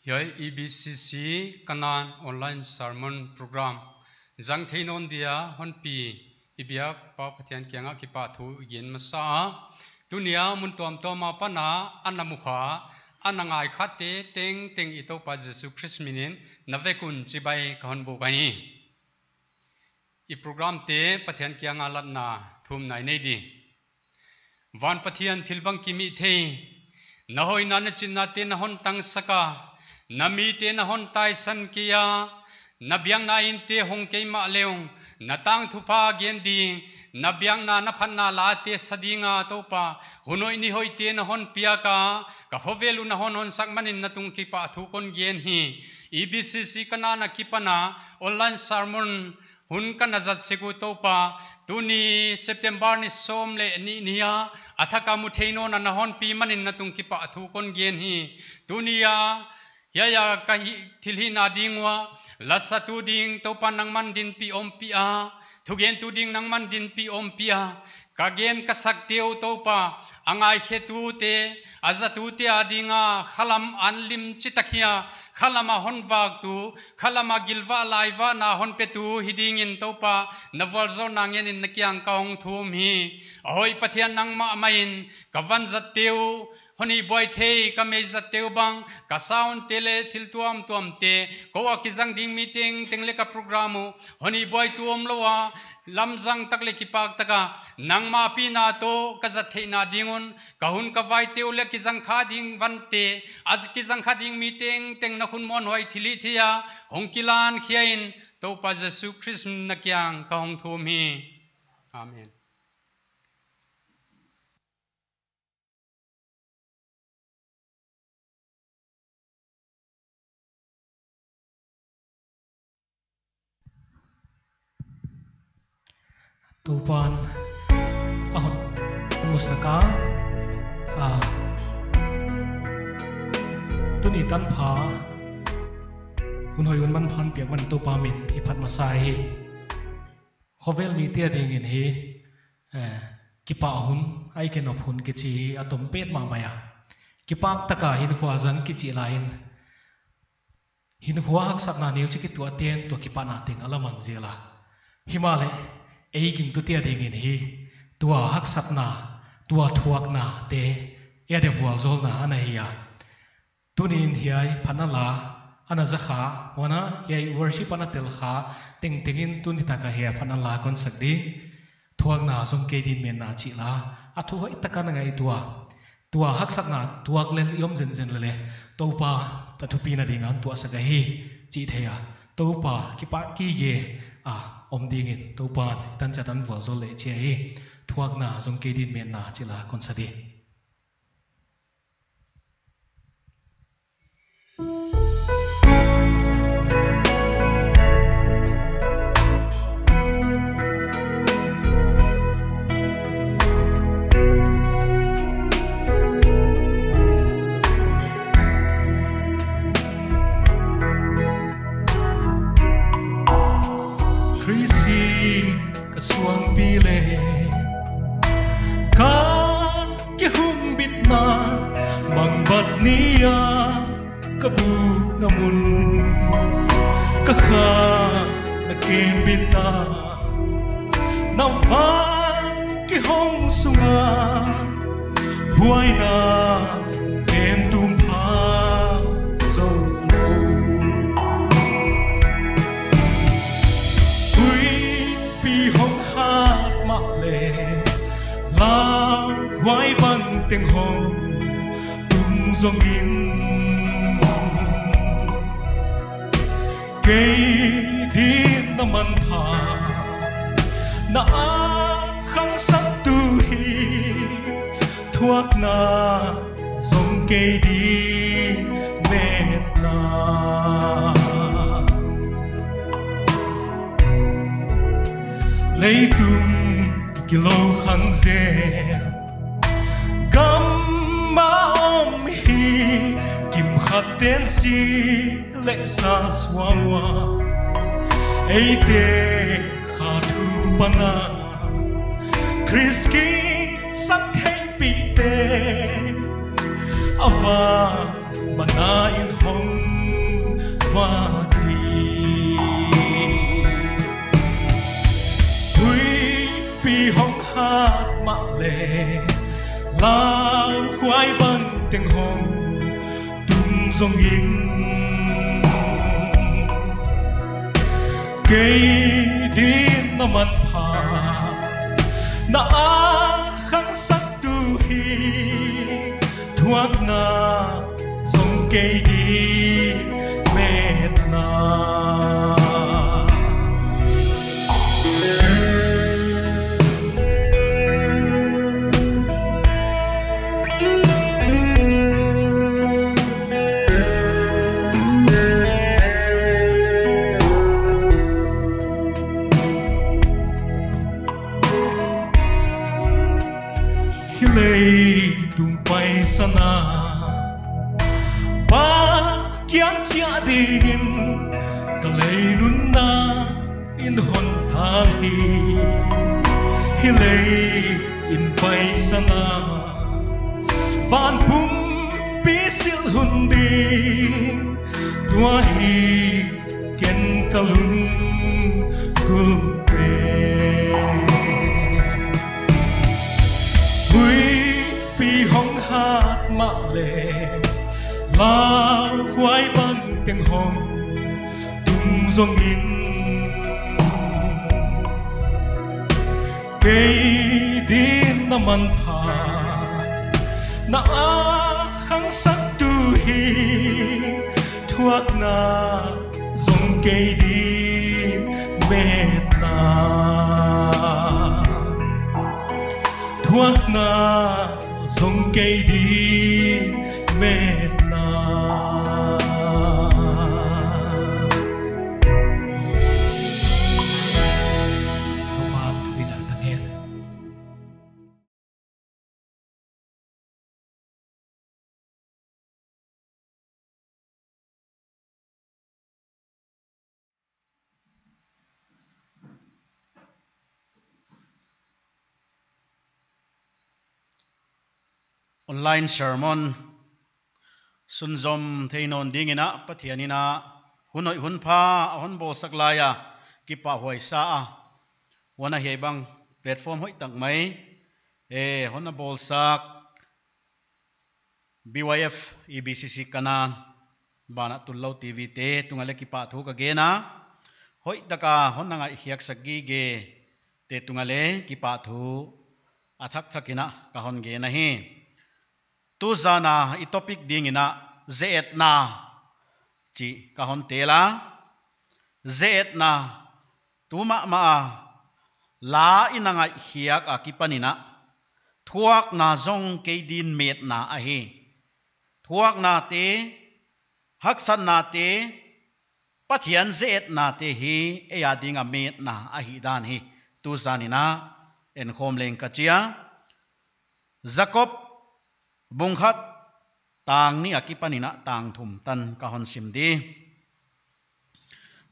Yai EBCC kanan online sermon program jang theinon dia honpi ibiak pa pathian kyanga ki pa thu yin masa dunia mun tom toma pana anamukha anangai khate teng teng ito pa Jesus Christ minin navekun chibai kahon bu kai I program te pathian kyanga latna thum nai nei di van pathian thilbang kimi thei nahoi nan chinna te na hon tang saka nami te na hon tai san kia nabyang na in te hong kei ma leong natang thupa gen ding nabyang na na phanna la te sadinga topa hunoi ni hoi te na hon pia ka hovelu na hon sakmanin na tung ki pa thu kon gen hi EBCC kana na kipana online sermon hun kana zat segu topa tuni September ni som le ni nia athaka mu theino na hon pi manin na tung ki pa thu kon gen hi tunia ya kahi thilhi na dingwa lasatu ding topa nang man din pi om pi a thugen tu ding nang man din pi om pi a kagen kasak teu topa angai khetu te azatu te adinga khalam anlim chitakhia khalama honwak tu khalama gilwa laiwa na hon petu hiding in topa nawalzo nangen in nakyang kaung thum hi ahoi pathian nang ma main kawan zateu honi boy thei kame zateu bang ka sound tele thil tuam te ko akizang ding meeting tengle ka programu honi boy tuom lowa lamjang takle kipak taka nangma pina to kazathe na dingun kahun ka vai teule kizang kha ding vante az kizang kha ding meeting teng na khun mon hoi thili thia hongkilan khiain to pa Jesu Christ nakyang ka hong thumi amen Tupan ahot musaka tuni tan pha hunoi man phan piak man tupa min iphat masai hi khovel mi tia ding in hi kipa hun ai ken op hun ki chi atom pet ma maya kipak taka hin khwa zan ki chi lain hin khwa hak sak na niu chi ki tu atien to kipa na ting alamang zela himale ei king tu tia ding in hi tua hak sat na tua thuak na te ya de wal zol na ana hiya tunin hiai phanala ana zakha wana yai worship ana tel kha ting tingin tuni taka hiya phanala kon sakdi thuak na som ke din men na chi la athu hoi taka na ngai tua hak sak na tuak le yom zen zen le topa ta thu pi na ding an tua saka hi chi theya topa ki pa ki ge om dingin topan tan chatan vozol le che hi thuak na jong ke din men na chila kon sadi suang pile ka ki hum bit na mang bat nia kabu namun ka kha na kem bita nam va ki hong sunga buai na kem tum pha zo la wai bang teng hong tung zong in kei din na man pha na khang sat tu hi thuak na zong kei din met na lấy tung kilo khang ze gam ma om hi kim khat ten si le sa swawa ei te kha thu pana Christ ki sak thei pi te ava mana in hong va đi hui pi hong hát mạ lệ lao khoai băng tiếng hồng tung dòng in cây đi nó man pha na khang sắc tu hi thuốc na dòng cây đi mệt na sana ba kian chia din ta lei nun na in hon ta hi lei in pai sana van pum pi sil hun ding tua hi ken kalun kul pe pi hong hát mạ lệ lao khoai băng tiếng hồng tung dòng in cây đi na man pha na khang sắc tu hi thuốc na dòng cây đi mệt na thuốc na dòng cây đi mệt na Tô Ban quý đại thằng hết online sermon sunzom theinon dingina pathianina hunoi hunpha hon bo saklaya kipa hoisa a wana hebang platform hoi tak mai hona bol sak BYF EBCC kanan bana tullo TV te tungale kipa thu ka gena hoi taka honna nga hiak sagi ge te tungale kipa thu athak thakina ka hon ge na hi tu zana i topic dingina zeet na chi kahon tela zeet na tuma ma la inanga hiak akipanina thuak na zong keidin met na ahi thuak na te haksan na te pathian zeet na te hi eya dinga met na ahi dan hi tu zanina en khom leng kachia Jacob bungkhat tang ni akipanina tang thum tan kahon simdi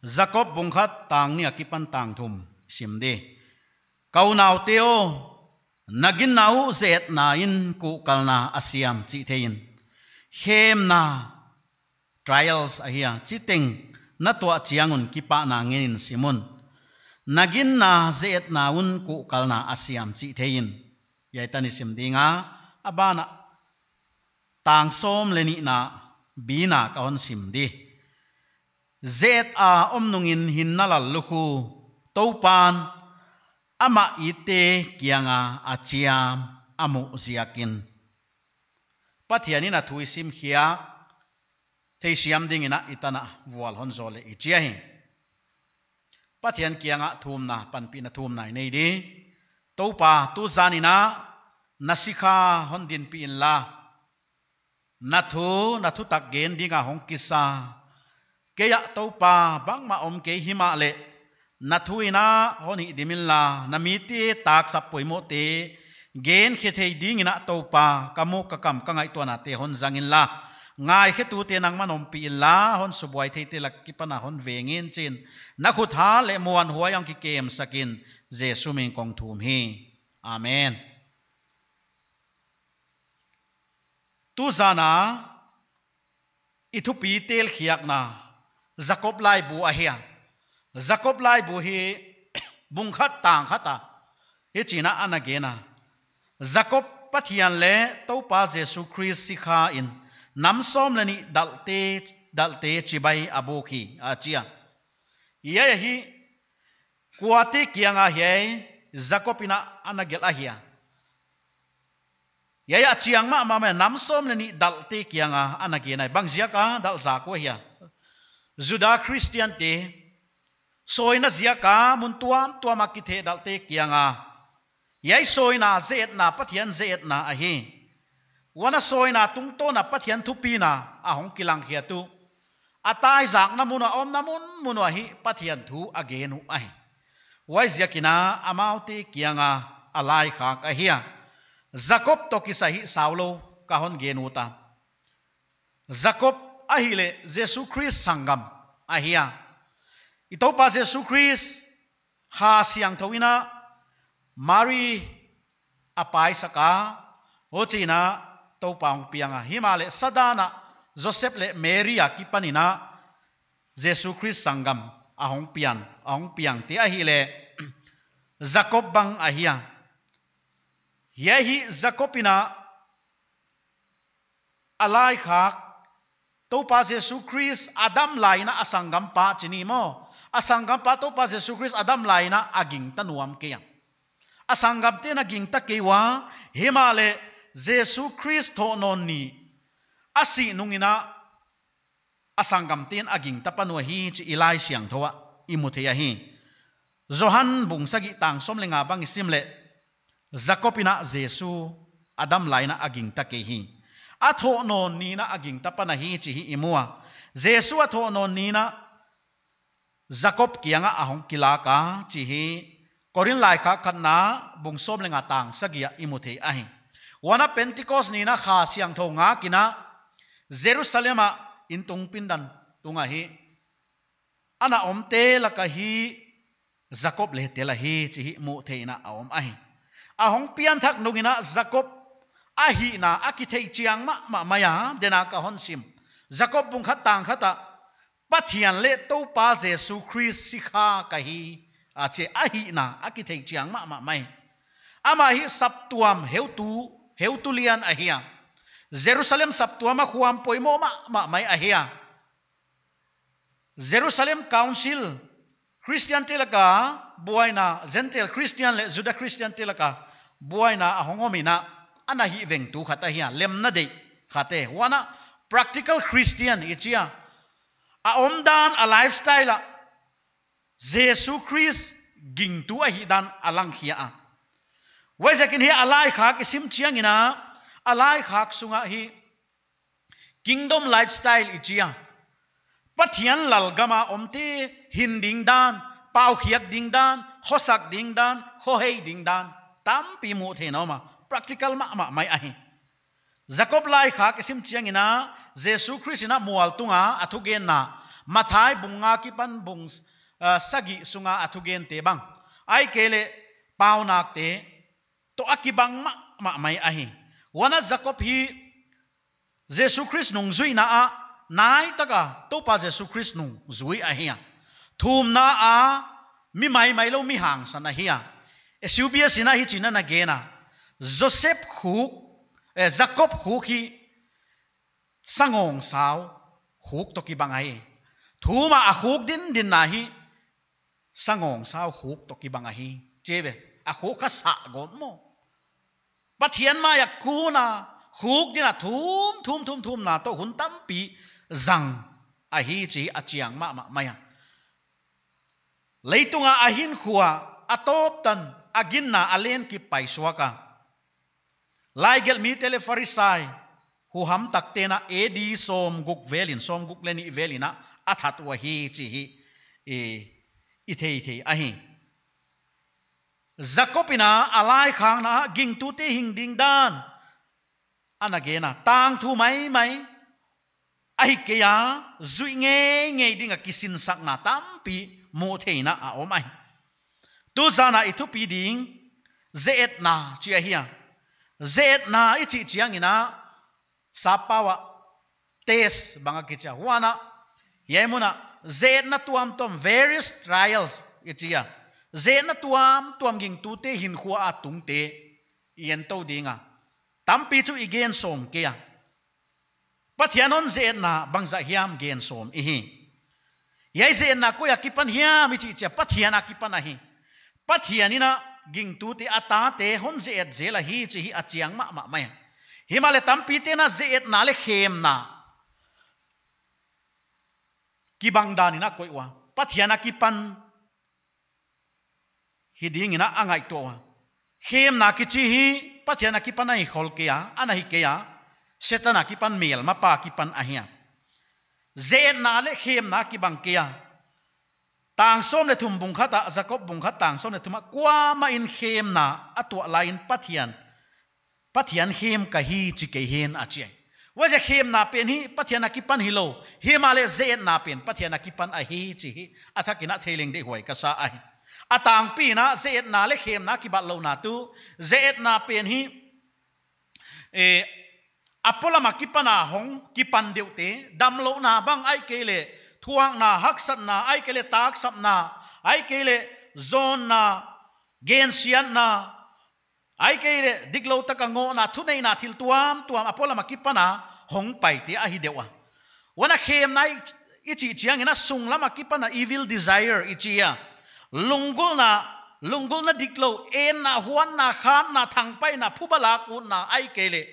Jacob bungkhat tang ni akipan tang thum simdi kaunau teo nagin nau zet na in ku kalna asiam chi thein hem na trials ahia chiteng na to chiangun kipa na ngin simun nagin na zet na un ku kalna asiam chi thein yaitani simdinga abana tang som leni na bina kahon simdi zet a omnungin hinnalal luhu topan ama ite kianga achiam amu ziakin pathianina thuisim khia theisiam dingina itana wal hon zole ichia hi pathian kianga thumna panpina thumnai nei di topa tu zanina nasikha hondin pi la nathu tak gen dinga hong kisa keya topa bangma om ke hima le nathuina honi dimilla namiti tak sapoimo te gen khethei dingina topa kamu kakam kangai tona te hon zangin la ngai khetu te nang manom pi la hon subwai thei te lakipana hon vengin chin nakhut ha le muan huayang ki kem sakin jesu min kong thum hi amen tu zana ithu pi tel khiak na Jacob lai bu ahia Jacob lai bu hi bung khat tang khata he china anagena Jacob pathian le topa Jesus Christ sikha in nam som lani dalte chibai aboki achia ye hi kuate kianga he Jacobina anagel ahia ye achiang ma nam som lani dalte kianga anagena bangjia ka dal za ko hia Juda Christian te soina zia ka muntuam tua makithe dalte kianga yai soina zet na pathian zet na ahi wana soina tungto na pathian thupina ahong kilang khia tu atai zak namuna om namun munwa hi pathian thu agenu ai wai zia kina amauti kianga alai kha ka hia Jacob to kisahi saulo kahon genuta Jacob ahile Jesus Christ sangam ahia itopa Jesus Christ ha siang thawina Mary apai saka ochina topang pianga himale sadana Joseph le Mary akipanina Jesus Christ sangam ahong piang ti ahile Jacob bang ahia yehi Jacobina alai khak topa Jesus Christ Adam laina asangam pa chini mo asangam pa topa Jesus Christ Adam laina aging tanuam kaya asangam te naging takewa himale Jesus Christ tho nonni asi nungina asangam ten aging tapanu hi chi ilai siang thowa imuthia hi Johan bungsagi tang somlenga bang simle Jacobina Jesu Adam laina aging takehi atho non nina aging tapana hi chi hi imua Jesu atho non nina Jacob kianga ahong kilaka chi hi Korin lai kha khatna bungsom lenga tang sagia imuthei ahi wana Pentecost nina kha siang tho nga kina Jerusalema intung pindan tunga hi ana omte laka hi Jacob le tela hi chi hi mu theina aom ahi ahong pian thak nungina Jacob ahi na akithei chiang ma maya dena ka honsim Jacob bung khat tang khata pathian le to pa Jesu Christ sikha ka hi ache ahi na akithei chiang ma mai ama hi saptuam heutu lian ahia Jerusalem saptuam khuam poimo ma mai ahia Jerusalem Council Christian telaka buaina Gentile Christian le Juda Christian telaka buaina ahongomina anahi vengtu khata hia lemna de khate wana practical Christian ichia a omdan a lifestyle Jesus Christ gingtu ahi dan alang khia a wajakin hi alai khak isim chiangina alai khak sunga hi kingdom lifestyle ichia pathian lalgama omte hinding dan pau khiak ding dan hosak ding dan hohei ding dan tampi mu thenoma practical ma mai ahi Jacob lai khak isim chiangina Jesus Christ na mual tunga athugen na mathai bunga ki pan bung sagi sunga athugen te bang ai kele paunak te to akibang ma mai ahi wana Jacob hi Jesus Christ nung zui na a nai taka to pa Jesus Christ nung zui ahia thum na a mi mai lo mi hang sana hia esubia sina hi china na gena Joseph khu Jacob khu hi sangong sao huk to ki bangai thuma a huk din na hi sangong sao huk to ki bangai chebe a huk ka sa gom mo pathian ma ya kuna huk dina thum na to hun tampi zang a hi chi a chiang ma maya leitunga ahin khuwa atop tan agin na alen ki paiswaka laigel mi tele farisai hu ham takte na edi som guk leni velina athat wa hi chi hi ithei ahi Jacobina alai khang na ging tu te hing ding dan anagena tang thu mai ahi ke ya zui nge dinga kisin sak na tampi mo theina a omai tu zana ithu pi ding zet na chi ahia zet na ichi chiang ina sapawa tes banga kicha wana yemuna zet na tuam various trials ichia zet na tuam ging tu te hin khua atung te yen to dinga tampi chu igen som kia pathianon zet na bangza hiam gen som hi yai zet na ko yakipan hiam ichi cha pathian akipan hi pathianina ging tu te ata te hon zet zela hi chi hi achiang ma mai himale tampi te na zet na le khem na kibang dani na koi wa pathiana kipan hiding ina angai to wa khem na kichi hi pathiana kipan ai khol kia ana hi kia setana kipan mel ma pa kipan ahia zet na le khem na kibang kia tang som le thum bung khata Jacob bung khat tang som le thuma kwa ma in khem na atwa lain pathian khem ka hi chi ke hen achi wa je khem na pen hi pathian kipan hi lo himale zet na pen pathian kipan a hi chi hi athakina theiling de hoi ka sa ai atang pi na zet na le khem na ki ba lo na tu zet na pen hi apola ma kipana hong kipan deute dam lo na bang ai ke le thuang na hak sat na ai ke le tak sap na ai ke le zon na gen sian na ai ke le diglo takango na thunei na thil tuam apola ma kipana hong pai te a hi dewa wana khem nai ichi chiang ina sung lama kipana evil desire ichia lungul na diklo en na huan na khan na thang pai na phubala ku na ai ke le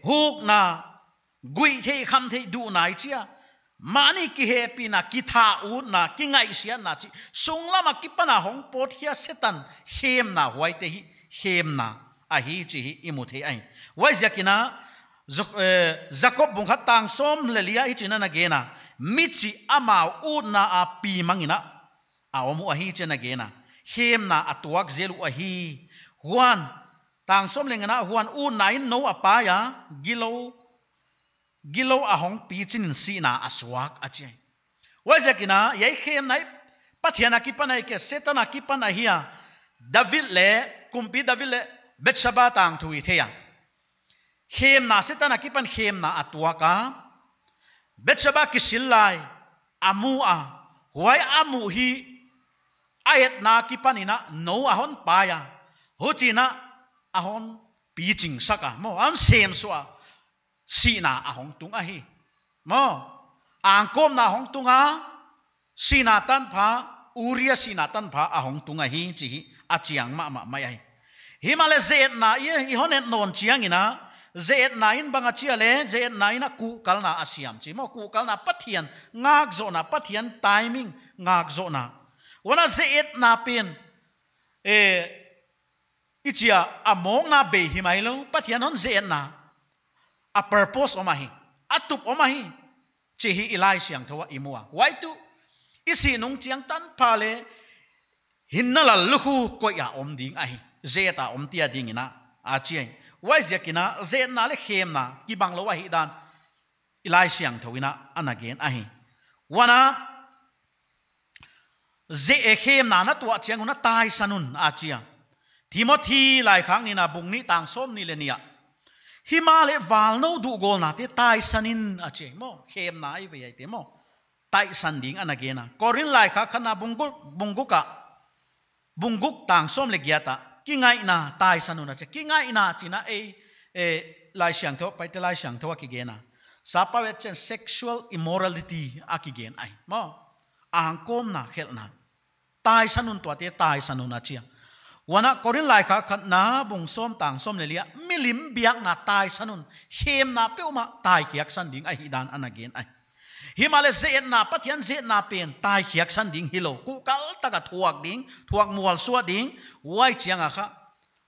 huk na gui thei kham thei du nai chia mani ki happy na ki tha u na ki ngai sia na chi sung lama kipana hong pot hia setan khem na huai te hi khem na a hi chi hi imu thei ai wai zakina Jacob bung khat tang som lelia hi china na gena michi amau u na a pi mangina a omu a hi chena gena khem na atuak zelu a hi huan tang som lengana huan u nain no apa ya gilo a hong pi chin si na aswak achi wai zakina yai khem nai pathiana ki panai ke setana ki pana hiya David le kumpi David le Betsheba tang thui theya khem na setana ki pan khem na atuaka Betsheba ki sillai amu a huai amu hi ayat na ki panina no ahon paya hochina ahon pi ching saka mo an sem swa si na ahong tung a hi mo angkom na hong tunga si na tan pha uria si na tan pha ahong tunga hi chi hi achiang ma mai ai himale zet na i honet non chiang ina zet na in banga chia le zet na ina ku kalna asiam chi mo ku kalna pathian ngak zo na pathian timing ngak zo na wana zet na pen ichia among na be himailo pathian on zet na a purpose omahi atup omahi chi hi ilai siang thowa imua why tu isi nung chiang tan phale hinnala luhu ko ya om ding ai zeta om tia ding ina a chiang why zakina zet na le khem na ki bang lo wa hi dan ilai siang thowina anagen ai wana ze khem na na tua chiang una tai sanun a chia Timothy lai khang ni na bung ni tang som ni le nia himale valno du gol na te tai sanin ache mo khem na ai ve te mo tai san ding anagena korin lai kha khana bunguk tang som le gyata kingai na tai sanuna che kingai na china lai siang tho pai te lai siang tho ki gena sapa we chen sexual immorality akigen ai mo angkom na khelna tai sanun to te tai sanuna chia wana korin lai kha khat na bung som tang som le lia milim biak na tai sanun hem na peuma tai kiak san ding a hi dan anagen ai himale zet na pathian zet na pen tai kiak san ding hilo ku kal taka thuak mual suat ding wai chiang a kha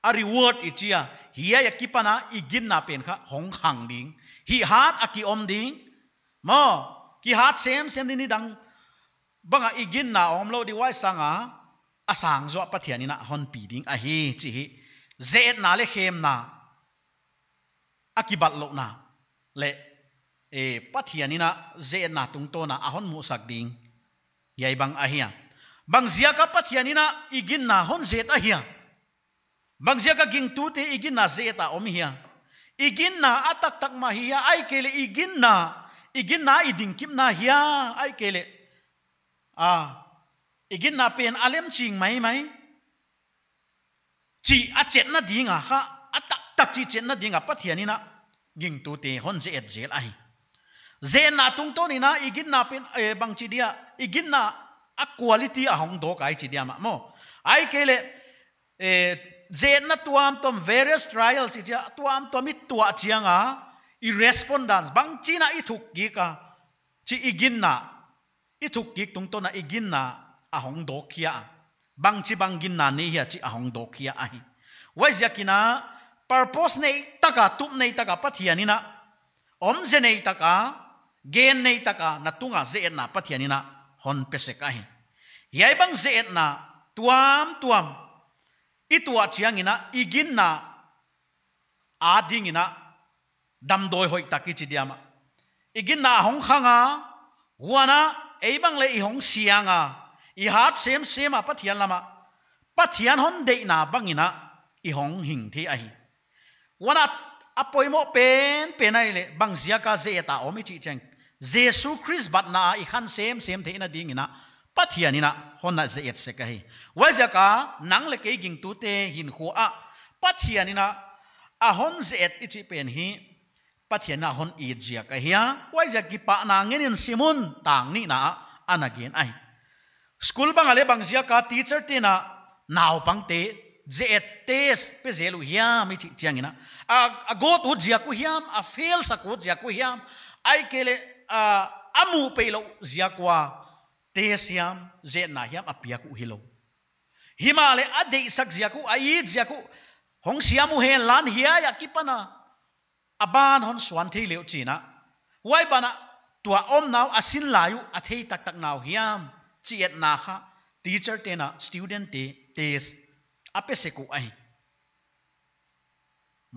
a reward ichia hiya yakipana igin na pen kha hong hang ding hi hat aki om ding mo ki hat sem ni dang banga igin na om lo di wai sanga asang zo pathianina hon pi ding a hi chi hi zet na le khem na akibat lo na le pathianina zet na tung to na ahon mu sak ding yai bang a hiya bang zia ka pathianina igin na hon zet a hiya bang zia ka ging tu te igin na zet a om hiya igin na atak tak ma hiya ai kele igin na iding kim na hiya ai kele igin na pen alem ching mai chi a chet na dinga kha atak tak chi chet na dinga pathianina ging tu te hon je et zel ai ze na tung to ni na igin na pen bang chi dia igin na a quality a hong do kai chi dia ma mo ai kele ze na tuam tom various trials chi tuam tom it tua chianga i respondents bang chi na i thuk gi ka chi igin na i thuk gi tung to na igin na a hong do kia bang chi bang gin na ni hi chi a hong do kia ai wai zakina purpose nei taka tup nei taka pathianina om je nei taka gen nei taka na tunga ze na pathianina hon pese kai yai bang ze na tuam itua chiangina igin na adingina damdoi hoi taki chi diama igin na hong khanga wana eibang le i hong sianga i hat sem a pathian lama pathian hon de na bangina i hong hing thi ai wana apoimo pen ai le bang zia ka ze ta omi chi cheng jesu christ bat na i khan sem the na dingina pathianina honna ze et se kai wazaka nang le ke ging tu te hin khu a pathianina a hon ze et ichi pen hi pathiana hon i jia ka hia wazaki pa na ngenin simun tang ni na anagain ai school bang ale bang zia ka teacher te na naw pang te ze et tes pe zelu hiam ichi chiangina a go tu jia ku hiam a fail sa ku jia ku hiam ai kele amu pe lo zia kwa te siam ze na hiam apia ku hilo himale ade sak zia ku ai zia ku hong siamu he lan hia ya kipana aban hon swan thei leu china wai bana tua om naw asin layu athei tak naw hiam chiet na kha teacher te na student te tes apese ku ai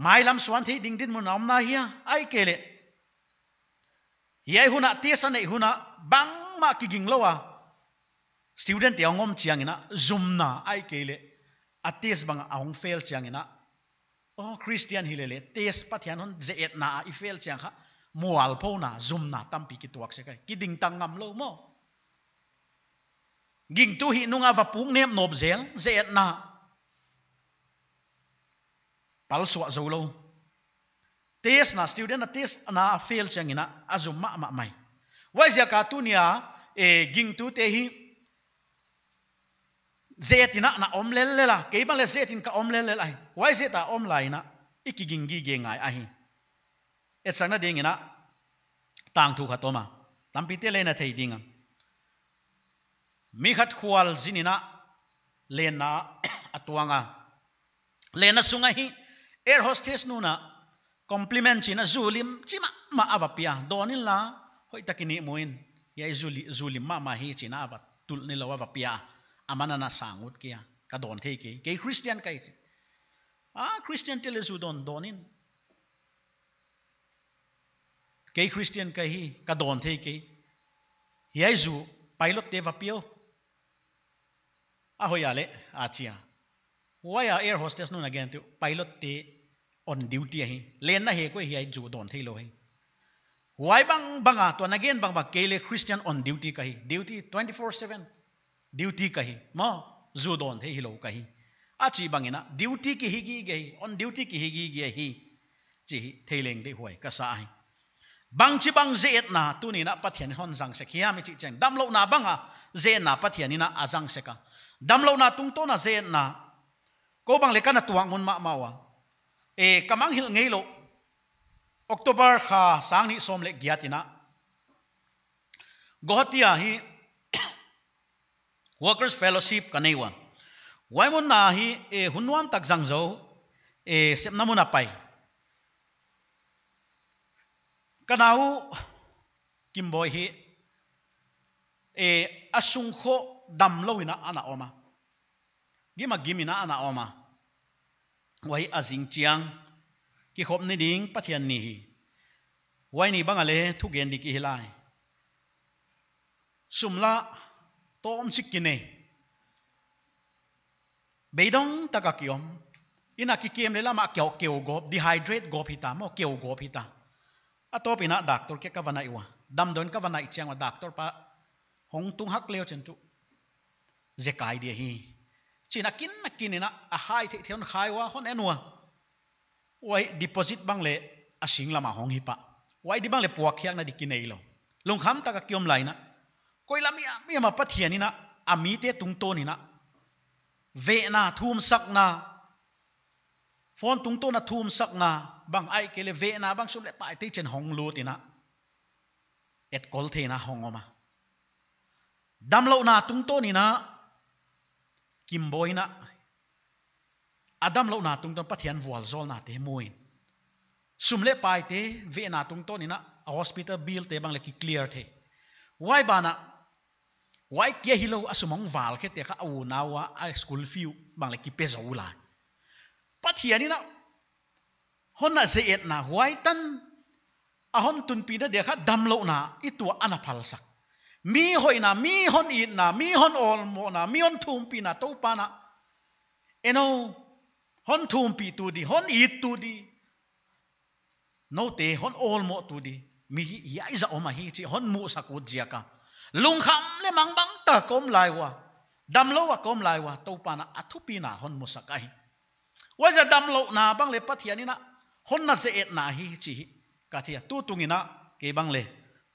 mailam swan thei ding din mun nam na hia ai kele yai huna tes ane huna bang ma kiging lowa student te ngom chiangina zoomna ai kele ates bang ahong fail chiangina oh christian hilele tes pathian hon ze et na I fail chiang kha mual pho na zoomna tampi ki tuak se kai kiding tang ngam lo mo ging tu hi nunga va pung nem nop zel ze et na pal swa zo lo tes na student na tes na fail chiangina azum ma mai wazia ka tunia ging tu te hi zetina na omlel lela ke bang le zetin ka omlel lela wai zeta omlai na ikiging gi ge ngai ahi et sang na ding ina tang thu khatoma tampi te le na thei dinga mi khat khwal zinina lena atuanga lena sunga hi air hostess nu na compliment china zulim chima ma avapia donin la hoi takini moin ya zulim ma hi china avat tul ni lawa vapia amana na sangut kia ka don the ke christian kai christian tele zu donin ke christian kai hi ka don the ke yai zu pilot te vapio a hoyale a chia waya air hostess no again to pilot te on duty hi len na he ko hi zu don the lo hi why banga to again bang ba kele christian on duty kai duty 24/7 duty kahi mo zudon the hilo kahi achi bangina duty ki higi ge on duty ki higi ge hi chi thaileng de hoi ka sa hi bang chi bang zet na tu ni na pathian hon jang se khia mi chi chang damlo na banga ze na pathian ni na ajang se ka damlo na tung to na ze na ko bang le kana tuang mun ma mawa kamang hil ngei lo october kha sang ni som le giatina gohatia hi workers fellowship kaneiwa waimun na hi hunwam tak jangzo sep namuna pai kanau kimboy hi asung kho damloina ana oma gimina ana oma wai azing chiang ki khop ni ding pathian ni hi wai ni bangale thu gen di ki hilai sumla tom sikine beidong takakiom ina ki kem lela ma keu go dehydrate go pita mo keu go pita atopina doctor ke kavana iwa dam don kavana ichang wa doctor pa hong tung hak leo chen tu zekai dia hi china kin ina a hai the thion khai wa hon enwa wai deposit bang le a sing lama hong hi pa wai di bang le puak hiak na di kinei lo lung kham ta ka kiom lai na koi lam mi ma pathian ina ami te tung to ni na ve na thum sak na phone tung to na thum sak na bang ai ke le ve na bang sum le pai te chen hong lu ti na et kol the na hong oma dam lo na tung to ni na kim boy na adam lo na tung to pathian wal zol na te moin sum le pai te ve na tung to ni na hospital bill te bang le ki clear the why bana why kia hilo asumong wal ke te kha au nawa a school fee bang le ki pe zo la pathian ni na hon na ze et na why tan a hon tun pi na de kha dam lo na itua anaphal sak mi hoi na mi hon it na mi hon ol mo na mi hon thum pi na to pa na eno hon thum pi tu di hon it tu di no te hon ol mo tu di mi ya iza oma hi chi hon mu sakut jia ka lung kham le mang bang ta kom lai wa dam lo wa kom lai wa to pa na athu pi na hon mu sakai wa za dam lo na bang le pathian ni na hon na ze et na hi chi ka thia tu tungina ke bang le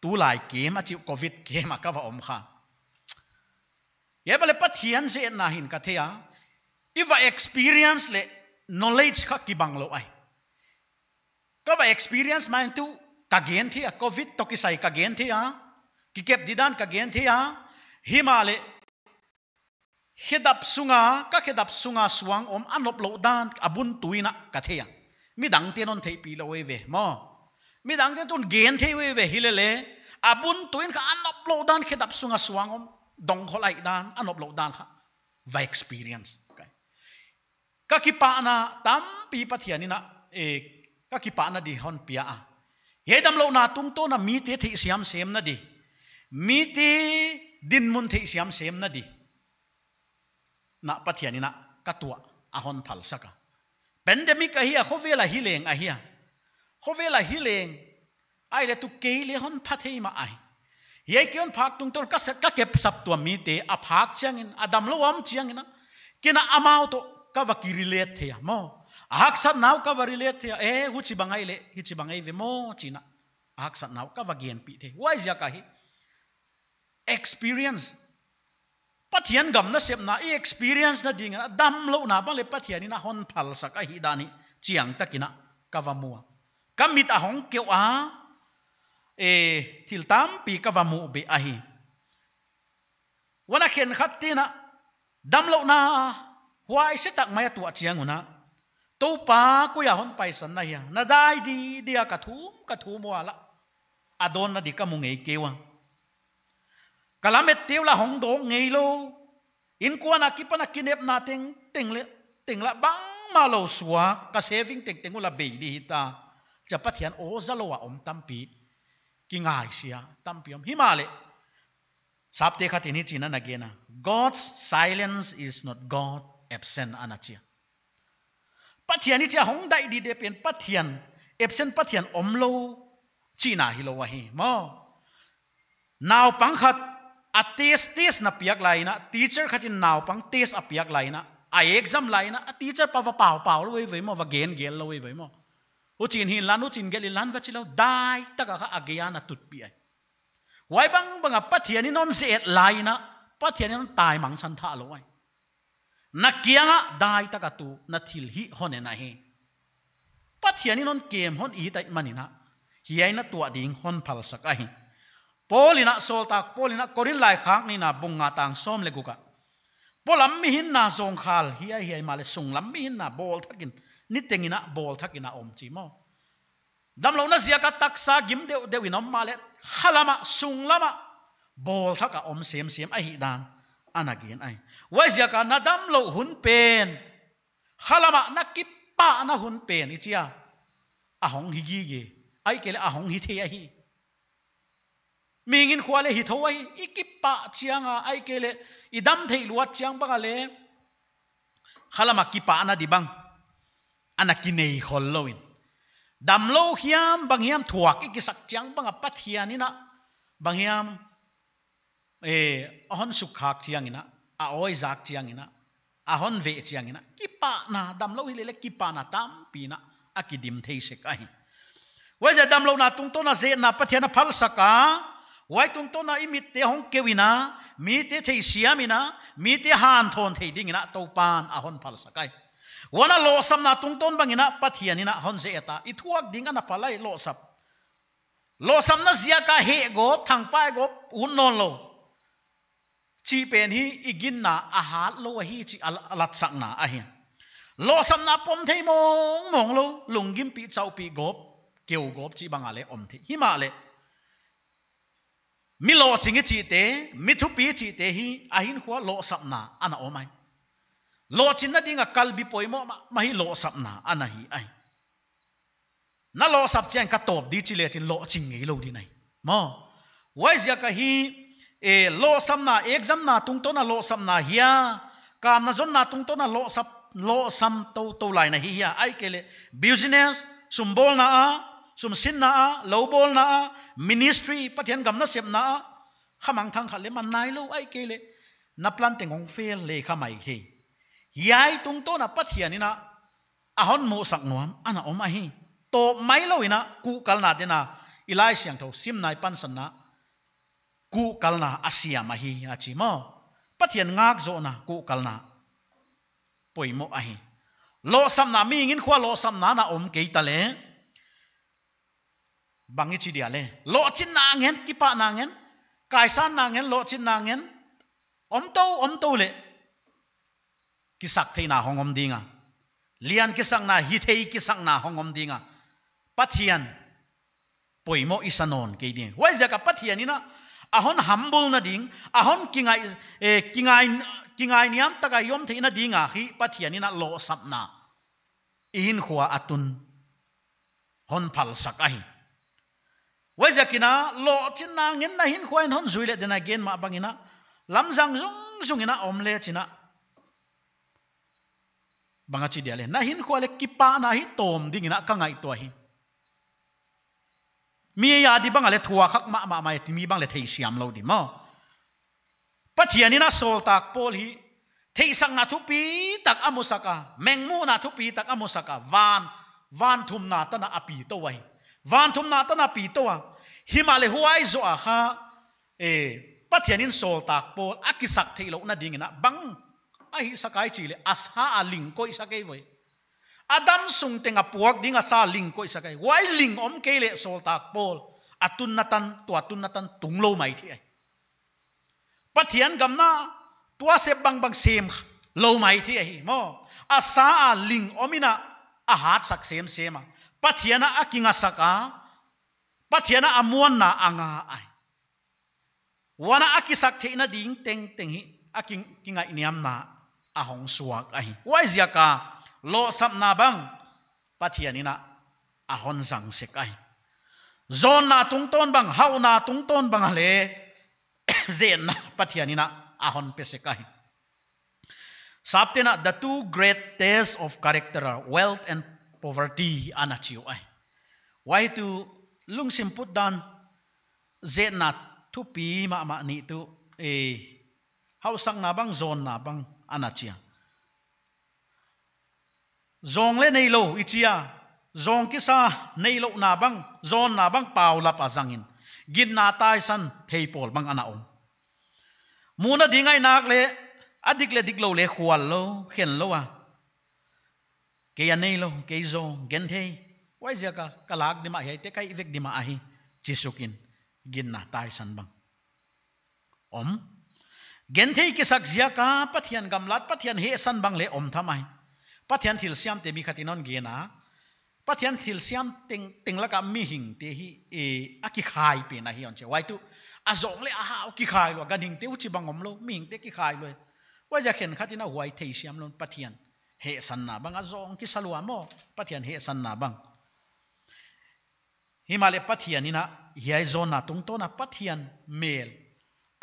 tu lai ke ma chi covid ke ma ka wa om kha ye bale pathian ze et na hin ka thia if I experience le knowledge kha ki bang lo ai ka ba experience man tu ka gen thia covid to ki sai ka gen thia ki kep didan ka gen thia himale khedap sunga suang om anop lo dan abun tuina ka thia mi dang te non thei pi lo we mo mi dang te tun gen thei we hilele abun tuin ka anop lo dan khedap sunga suang om dong kholai dan anop lo dan kha va experience ka ki pa na tam pi pathian ina ka ki pa na di hon pia a he dam lo na tung to na mi te thei siam sem na di mi te din mun thei siam sem na di na pathian ina ka tua a hon phal saka pandemic a hi khovela hileng a hi khovela hileng ai le tu ke le hon phathei ma ai ye kion phak tung to ka kep sap tua mi te a phak changin adam lo am chiang ina kina amau to ka va ki relate thea mo ahak sat naw ka va relate thea hu chi bangai le hi chi bangai ve mo china ahak sat naw ka va gen pi the why ja ka hi experience pathian gam na sep na experience na ding dam lo na bang le pathian ina hon phal saka hi dani chiang takina ka va mua kamit a hong keu a thil tam pi ka va mu be a hi wana khen khat tina dam lo na why se tak maya tu chiang una to pa ku ya hon pai san na ya na dai di dia ka thu mo ala adon na di ka mu ngei kewa kalamet teu la hong do ngei lo in kwa na ki pa na kinep na ting la bang ma lo suwa ka saving teng ula be di ta cha pathian o zalowa om tampi ki ngai sia tampi om himale sapte khatini china na gena God's silence is not God absent anachia pathian ni cha hong dai di de pen pathian absent pathian om lo china hi lo wa hi mo now pangkhat a test na piak laina teacher khatin now pang test a piak laina a exam laina a teacher pa va pau lo we mo va gen gel lo we mo u chin hin lan u chin gel lan va chilo dai taka kha agya na tut pi ai wai bang a pathian ni non se et laina pathian ni non tai mang san tha lo ai na kianga dai taka tu na thil hi hone na he pathian ni non kem hon i tai manina hiai na tua ding hon phal sakai polina soltak polina korin lai khak ni na bunga tang som le guka polam mi hin na zong khal hiai male sung lam mi hin na bol thakin ni tengina bol thakina om chi mo dam lo na zia ka taksa gim de winom male khalama sung lama bol thaka om sem a hi dan anagin ai wai zia ka na dam lo hun pen khalama na kipa na hun pen ichia a hong hi gi ge ai kele a hong hi the hi mingin khwale hi thoi ikipa chianga ai kele idam thei luat chiang ba le khalama kipa na dibang ana kinei khol loin dam lo hiam bang hiam thuak ikisak chiang bang pathian ina bang hiam ahon sukhak chiang ina a oi zak chiang ina ahon ve chiang ina kipa na dam lo hi le kipa na tam pi na akidim thei se kai wai za dam lo na tung to na ze na pathian phal saka wai tung to na imit te hong kewina mi te thei siamina mi te han thon thei ding ina to pan ahon phal sakai wana lo sam na tung ton bangina pathian ina hon ze eta ithuak ding ana palai lo sam na zia ka he go thang pai go un non lo chi pen hi igin na a hat lo hi chi alat sak na a hi lo sam na pom thei mong lo lungim pi chau pi gop keu gop chi bangale om thei hi ma le mi lo chingi chi te mi thu pi chi te hi a hin khwa lo sam na ana omai lo chin na dinga kalbi poimo ma hi lo sam na ana hi ai na lo sap chen ka top di chi le chin lo ching ngei lo di nai mo wai zia ka hi lo sam na exam na tung to na lo sam na hia kam na zon na tung to na lo sam to lai na hi hia ai kele business sumbol na a sum sin na a lo bol na a ministry pathian gam na sep na a khamang thang khale man nai lo ai kele na plan teng ong fail le khamai he yai tung to na pathian ina ahon mo sak nuam ana om a hi to mai lo ina ku kalna dena ilai siang tho sim nai pan san na ku kalna asia ma hi achi mo pathian ngak zo na ku kalna poimo a hi lo sam na mi ngin khwa lo sam na om ke ta le bangi chi dia le lo chin na ngen ki pa na ngen kai san na ngen lo chin na ngen om to le ki sak thei na hong om dinga lian ki sang na hi thei ki sang na hong om dinga pathian poimo isanon ke ding wai zaka pathian ina ahon humble na ding ahon kingai niam taka yom theina dinga hi pathian ina lo sapna in khwa atun hon phal sakai wai zakina lo chinna ngin na hin khwain hon zuile dena gen ma bangina lamjang zung ina omle china banga chi dia le na hin khwa le kipa na hi tom ding ina ka ngai to hi mi ya di bang ale thua khak ma mai ti mi bang le thei siam lo di mo pathian ina sol tak pol hi thei sang na thu pi tak amusaka mengmu na thu pi tak amusaka van thum na ta na api to wai van thum na ta na pi to wa himale huai zo a kha pathian in sol tak pol akisak thei lo na ding ina bang a hi sakai chi le asha a ling koi sakai voi Adam sung tenga puak dinga sa ling ko isa kay why ling om kele sol tak pol atun natan tunglo mai thi ai pathian gamna tua se bang sem lo mai thi ai mo asa a ling omina a hat sak sema pathiana akinga saka pathiana amuan na anga ai wana akisak theina ding teng hi aking kinga iniam na ahong suak ai why ziaka lo sap na bang pathian ina ahon sang sekai zon na tung ton bang hau na tung ton bang le zen na pathian ina ahon pe sekai saptena the two great tests of character are wealth and poverty anachiu ai why to lung sim put down zen na tu pi ma ni tu hau sang na bang zon na bang anachia zong le nei lo ichia zong kisa nei lo na bang zon na bang pau la pa zangin gin na tai san phei pol bang ana om muna dingai nak le adik le dik lo le khwal lo khen lo a ke ya nei lo ke zong gen thei wai ja ka kalak di ma hai te kai vek di ma a hi chisukin gin na tai san bang om gen thei ki sak zia ka pathian gamlat pathian he san bang le om thamai pathian thil siam te mi khatinon gena pathian thil siam ting laka mi hing te hi aki khai pe na hi on che wai tu azong le aha ki khai lo ganing te uchi bangom lo mi hing te ki khai lo wai ja khen khatina huai thei siam lon pathian he san na bang azong ki salua mo pathian he san na bang himale pathian ina hiai zona tung to na pathian mel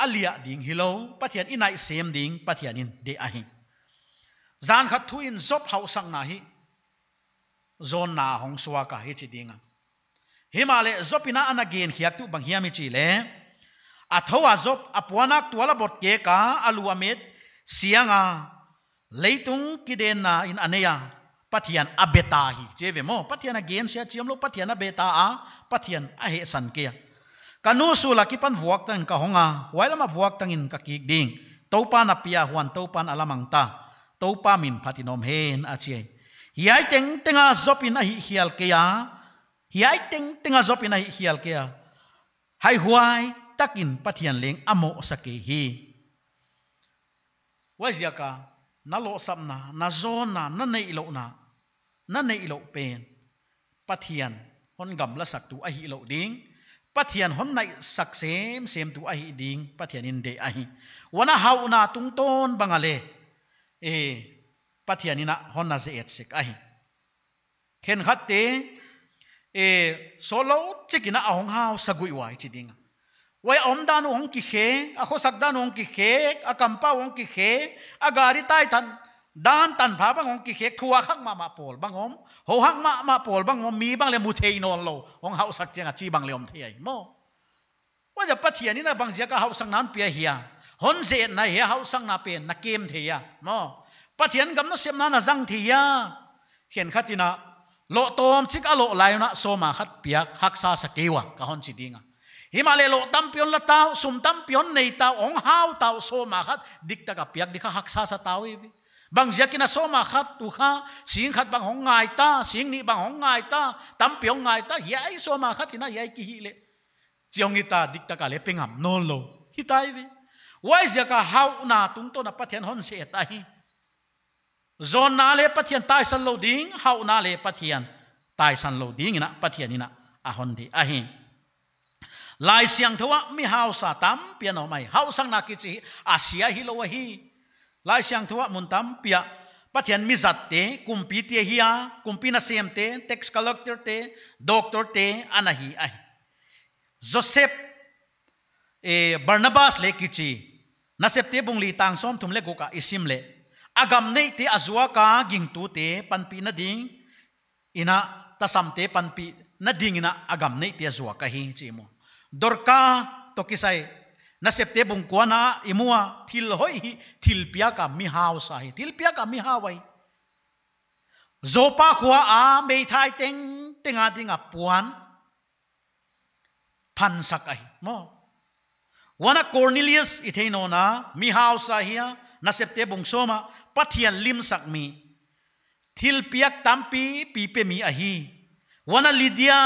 alia ding hilo pathian inai sem ding pathian in de ahi zan khat thu in zop hau sang na hi zon na hong suwa ka hi chi dinga himale zopina ana gen hiak tu bang hiami chi le athawa zop apuanak tuala bot ke ka alu amet sianga leitung kidena in aneya pathian abeta hi cheve mo pathian again sia chiam lo pathian abeta a pathian a he san ke kanu su laki pan vuak tan ka honga wailama vuak tangin ka ki ding topa na pia huan topan alamang ta topa min phatinom hen a che hiai teng tenga zopin a hi hial ke ya hiai teng tenga zopin a hi hial ke ya hai huai takin pathian leng amo sake hi waziaka na lo samna na zona na nei lo pen pathian hon gam la sak tu a hi lo ding pathian hon nai sak sem tu a hi ding pathian in de a hi wana hauna tung ton bangale pathian ina hon na ze et sek a hi khen khatte solo chikina ahong hau sagui wai chiding wai om dan ong ki khe a kho sak dan ong ki khe a kampa ong ki khe a gari tai tan dan tan pha bang ong ki khe thua khak ma pol bang om ho hak ma pol bang om mi bang le mu thei non lo ong hau sak chenga chi bang le om thei mo wa ja pathian ni na bang ja ka hau sang nan pia hiya hon ze na he hau sang na pen na kem theya mo pathian gam na sem na jang thiya khen khatina lo tom chik a lo lai na so ma khat piak hak sa sakewa ka hon chi dinga himale lo tampion la tao sum tampion nei tao ong hau tao so ma khat dikta ka piak dikha hak sa sa tao wi bang jakina so ma khat tu kha sing khat bang hong ngai ta sing ni bang hong ngai ta tampion ngai ta yai so ma khatina yai ki hi le chiong ita dikta ka le pengam non lo hitai wi wai jaka hau na tung to na pathian hon se ta hi zon na le pathian tai san lo ding hau na le pathian tai san lo ding ina pathian ina a hon di a hi lai siang thowa mi hau sa tam piano mai hau sang na ki chi asia hi lo hi lai siang thowa mun tam pia pathian mi zat te kumpi te hiya kumpi na sem te tax collector te doctor te anahi ai Joseph Barnabas le ki chi na sep te bungli tang som thum le go ka isim le agam nei te azwa ka ging tu te panpi na ding ina tasam te panpi na ding ina agam nei te azwa ka hi chi mo dorka to kisai na septe bung kuana imua thil hoi thil pia ka mi hau sa hi thil pia ka mi hawai zopa khwa a mei thai teng tenga dinga puan phan sakai mo wana Cornelius iteino na mi hau sa hiya na septe bung soma pathian lim sak mi thil piak tampi pi pe mi a hi wana Lydia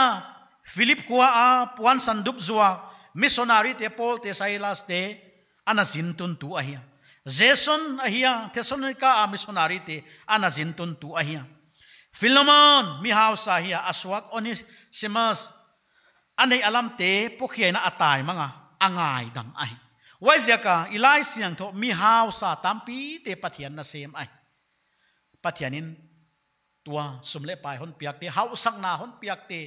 Philip kuwa a puan sandup zuwa missionary te Paul te Silas te anazin tun tu ahia Jason ahia Thessalonica a missionary te anazin tun tu ahia Philemon mi house ahia aswak Onesimus anei alam te pokhiana atai manga angai dam ai waizaka ilai siang tho mi house tampi te pathian na sem ai pathianin tua sumle pai hon piak te hausak na hon piak te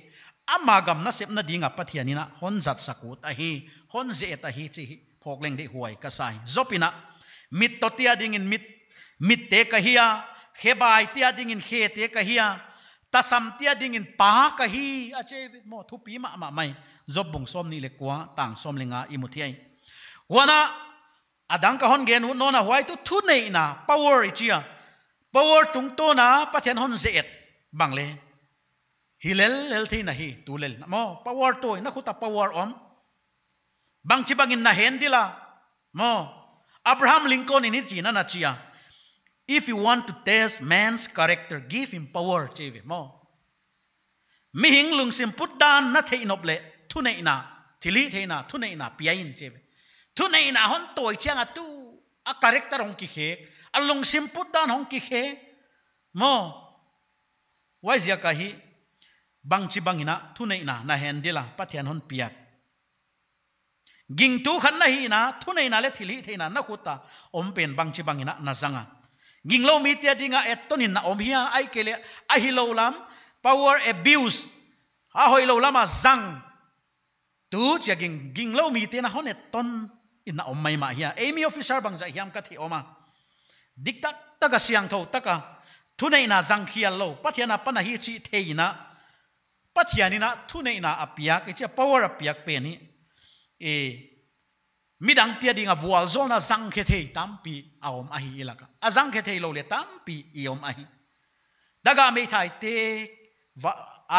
amagam na sep na dinga pathianina hon zat sakut a hi hon ze ta hi chi phokleng de huai ka sai zopina mit to tia ding in mit te ka hiya hebai tia ding in he te ka hiya tasam tia ding in pa ka hi a che mo thu pi ma mai zob bung som ni le kwa tang som lenga imuthiai wana adang ka hon gen no na huai tu thu nei na power ichia power tung to na pathian hon ze et bangle hilel lel thi na hi tu lel mo power to na khuta power om bang chi bangin na hen dila mo Abraham Lincoln in chi na chia if you want to test man's character give him power cheve mo mi hing lung sim put dan na thei nop le thu nei na thili thei na thu nei na piain cheve thu nei na hon toi chang a tu a character hong ki khe a lung sim put dan hong ki khe mo wai zia ka hi bang chi bangina thu nei na hendila pathian hon piak ging tu khan na hi na thu nei na le thili theina na khuta om pen bang chi bangina na zanga ging lo mi tia dinga etonin na om hia ai kele a hi lo lam power abuse a hoi lo lama zang tu chia ging lo mi te na hon eton in na om mai ma hia amy officer bang ja hiam ka thi oma dikta taka siang tho taka thu nei na zang khial lo pathiana pana hi chi theina pathianina thu nei na apia ke cha power apiak pe ni midang tia dinga vual zona zang khe thei tampi aom ahi ilaka azang khe thei lo le tampi iom ahi daga me thai te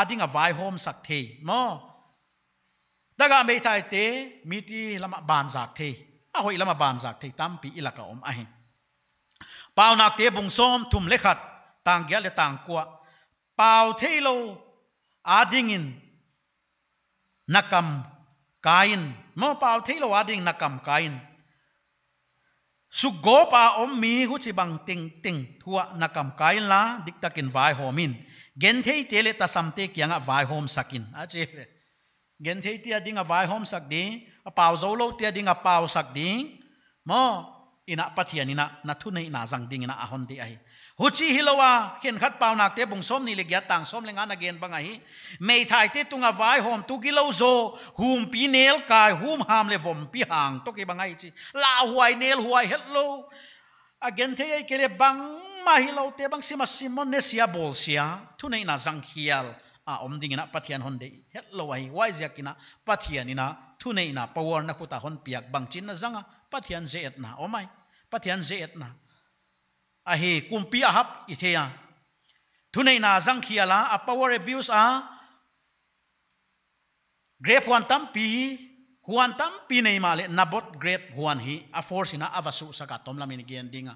adinga vai hom sak thei mo daga me thai te miti lama ban zak thei a hoi lama ban zak thei tampi ilaka om ahi pau nak te bung som thum lekhat tang gya le tang kwa pau thei lo adingin nakam kain mo pau thei lo ading nakam kain sugo pa om mi hu chi bang ting ting thua nakam kain la dik takin vai homin gen thei te le ta samte kyanga vai hom sakin a che gen thei tia dinga vai hom sak ding a pau zo lo tia dinga pau sak ding mo ina pathian ina na thu nei na jang ding ina ahon di ai huchi hilowa khen khat pau nak te bung som ni le gya tang som lenga na gen banga hi mei thai te tunga vai hom tu gilo zo hum pi nel kai hum ham le vom pi hang to ke bangai chi la huai nel huai hello again the ai kele bang ma hilo te bang sima simon ne sia bol sia thu nei na jang hial a om ding ina pathian hon de hello ai wai zakina pathian ina thu nei na power na khuta hon piak bang chin na janga pathian zeet na omai pathian zeet na ahi kumpi ahap ithea thunei na jang khiala a power abuse a grape huan tampi nei male nabot grape huan hi a force ina avasu saka tomlamin gen dinga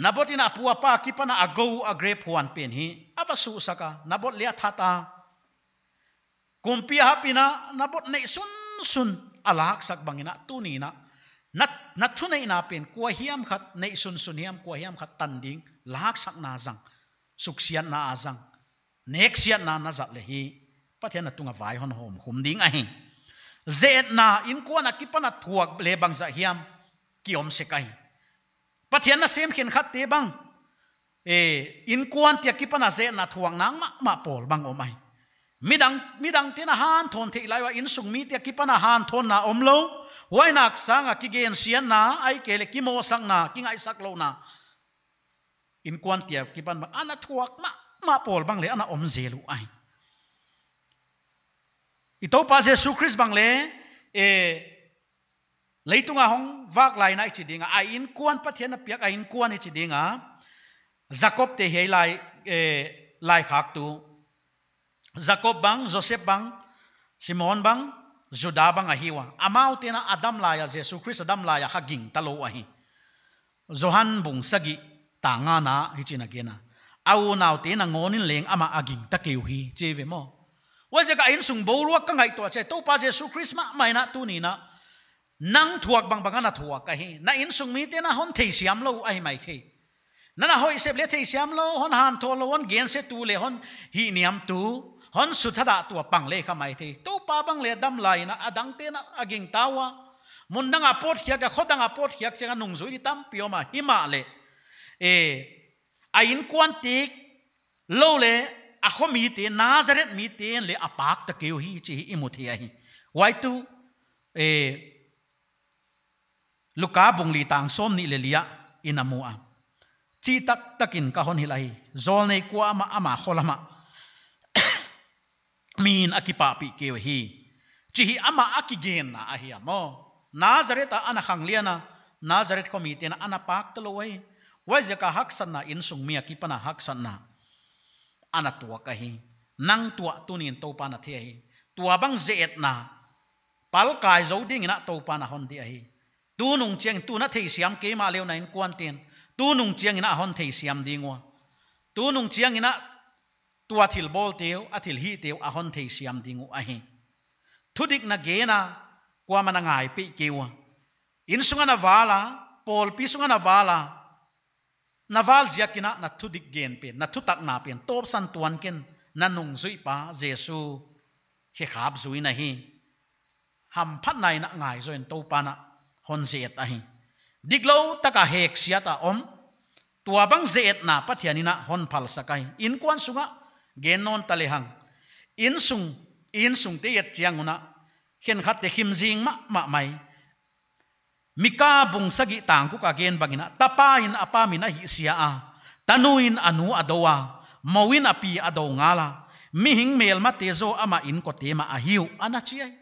nabot ina puwa pa kipana ago a grape huan pen hi avasu saka nabot le thata kumpi ahapina nabot nei sun alak sak bangina tunina nat thunei na pen kwa hiam khat nei sun hiam kwa hiam khat tan ding lak sak na jang suksian na azang nexian na zat le hi pathian tunga vai hon hom hum ding a hi zet na in kwa na kipana thuak le bang za hiam kiom se kai pathian na sem khen khat te bang in kwan tia kipana ze na thuak nang ma pol bang omai midang tina han thon thei lai wa in sung mi tia kipana han thon na omlo wai nak sanga ki gen sian na ai kele ki mo sang na ki ngai sak lo na in kwan tia kipan bang ana thuak ma pol bang le ana om zelu ai ito pa Jesu Christ bang le leitunga hong vak lai na chi dinga ai in kwan pathian na piak ai in kwan chi dinga Jacob te hei lai khak tu Jacob bang Joseph bang Simon bang Juda bang ahiwa amau tena Adam laya Jesu Christ Adam laya haging talo ahi Johan bung sagi tanga na hichina gena au nau tena ngonin leng ama aging takeu hi cheve mo waje ka in sung boruak ka ngai to che to pa Jesu Christ ma mai na tu ni na nang thuak bang bangana thuak ka hi na in sung mi tena hon thei siam lo ai mai thei nana hoi sep le thei siam lo hon han tho lo hon gen se tu le hon hi niam tu hon suthada tu pang le khamai the to pa bang le dam lai na adang te na aging tawa mundanga pot hiak ka khodanga pot hiak chenga nung zui tam pioma hima le ain kwantik lo le a khomi te Nazareth mi te le apak ta keu hi chi imuthia hi wai tu Luka bung li tang som ni le lia inamua chi tak takin ka hon hilai zol nei kwa ama kholama min akipa pi keu hi chi hi ama akigen na ahia mo Nazareth ana khangliana Nazareth komite na ana pak toloi wai zaka haksan na insung mi akipana haksan na ana tua ka hi nang tua tunin to pa na the hi tua bang zeet na pal kai zo ding na to pa na hon di hi tu nung cheng tu na thei siam ke ma leo na in kwan ten tu nung cheng ina hon thei siam dingwa tu nung cheng ina tua thil bol teu athil hi teu a hon thei siam dingu a hi thudik na ge na kwa mana ngai pe kewa in sunga na wala pol pi sunga na wala naval ziakina na thudik gen pe na thutak na pen top san tuan ken na nung zui pa Jesu he khap zui na hi ham phat nai na ngai zoin to pa na hon zet a hi diglo taka hek siata om tua bang zet na pathianina hon phal sakai in kwan sunga genon talehang in sung te yet chianguna khen khat te him jing ma mai mika bung sagi tang ku ka gen bangina tapa in apa mina hi sia a tanuin anu adowa mowin api ado ngala mi hing mel ma tezo ama in ko tema a hiu ana chiai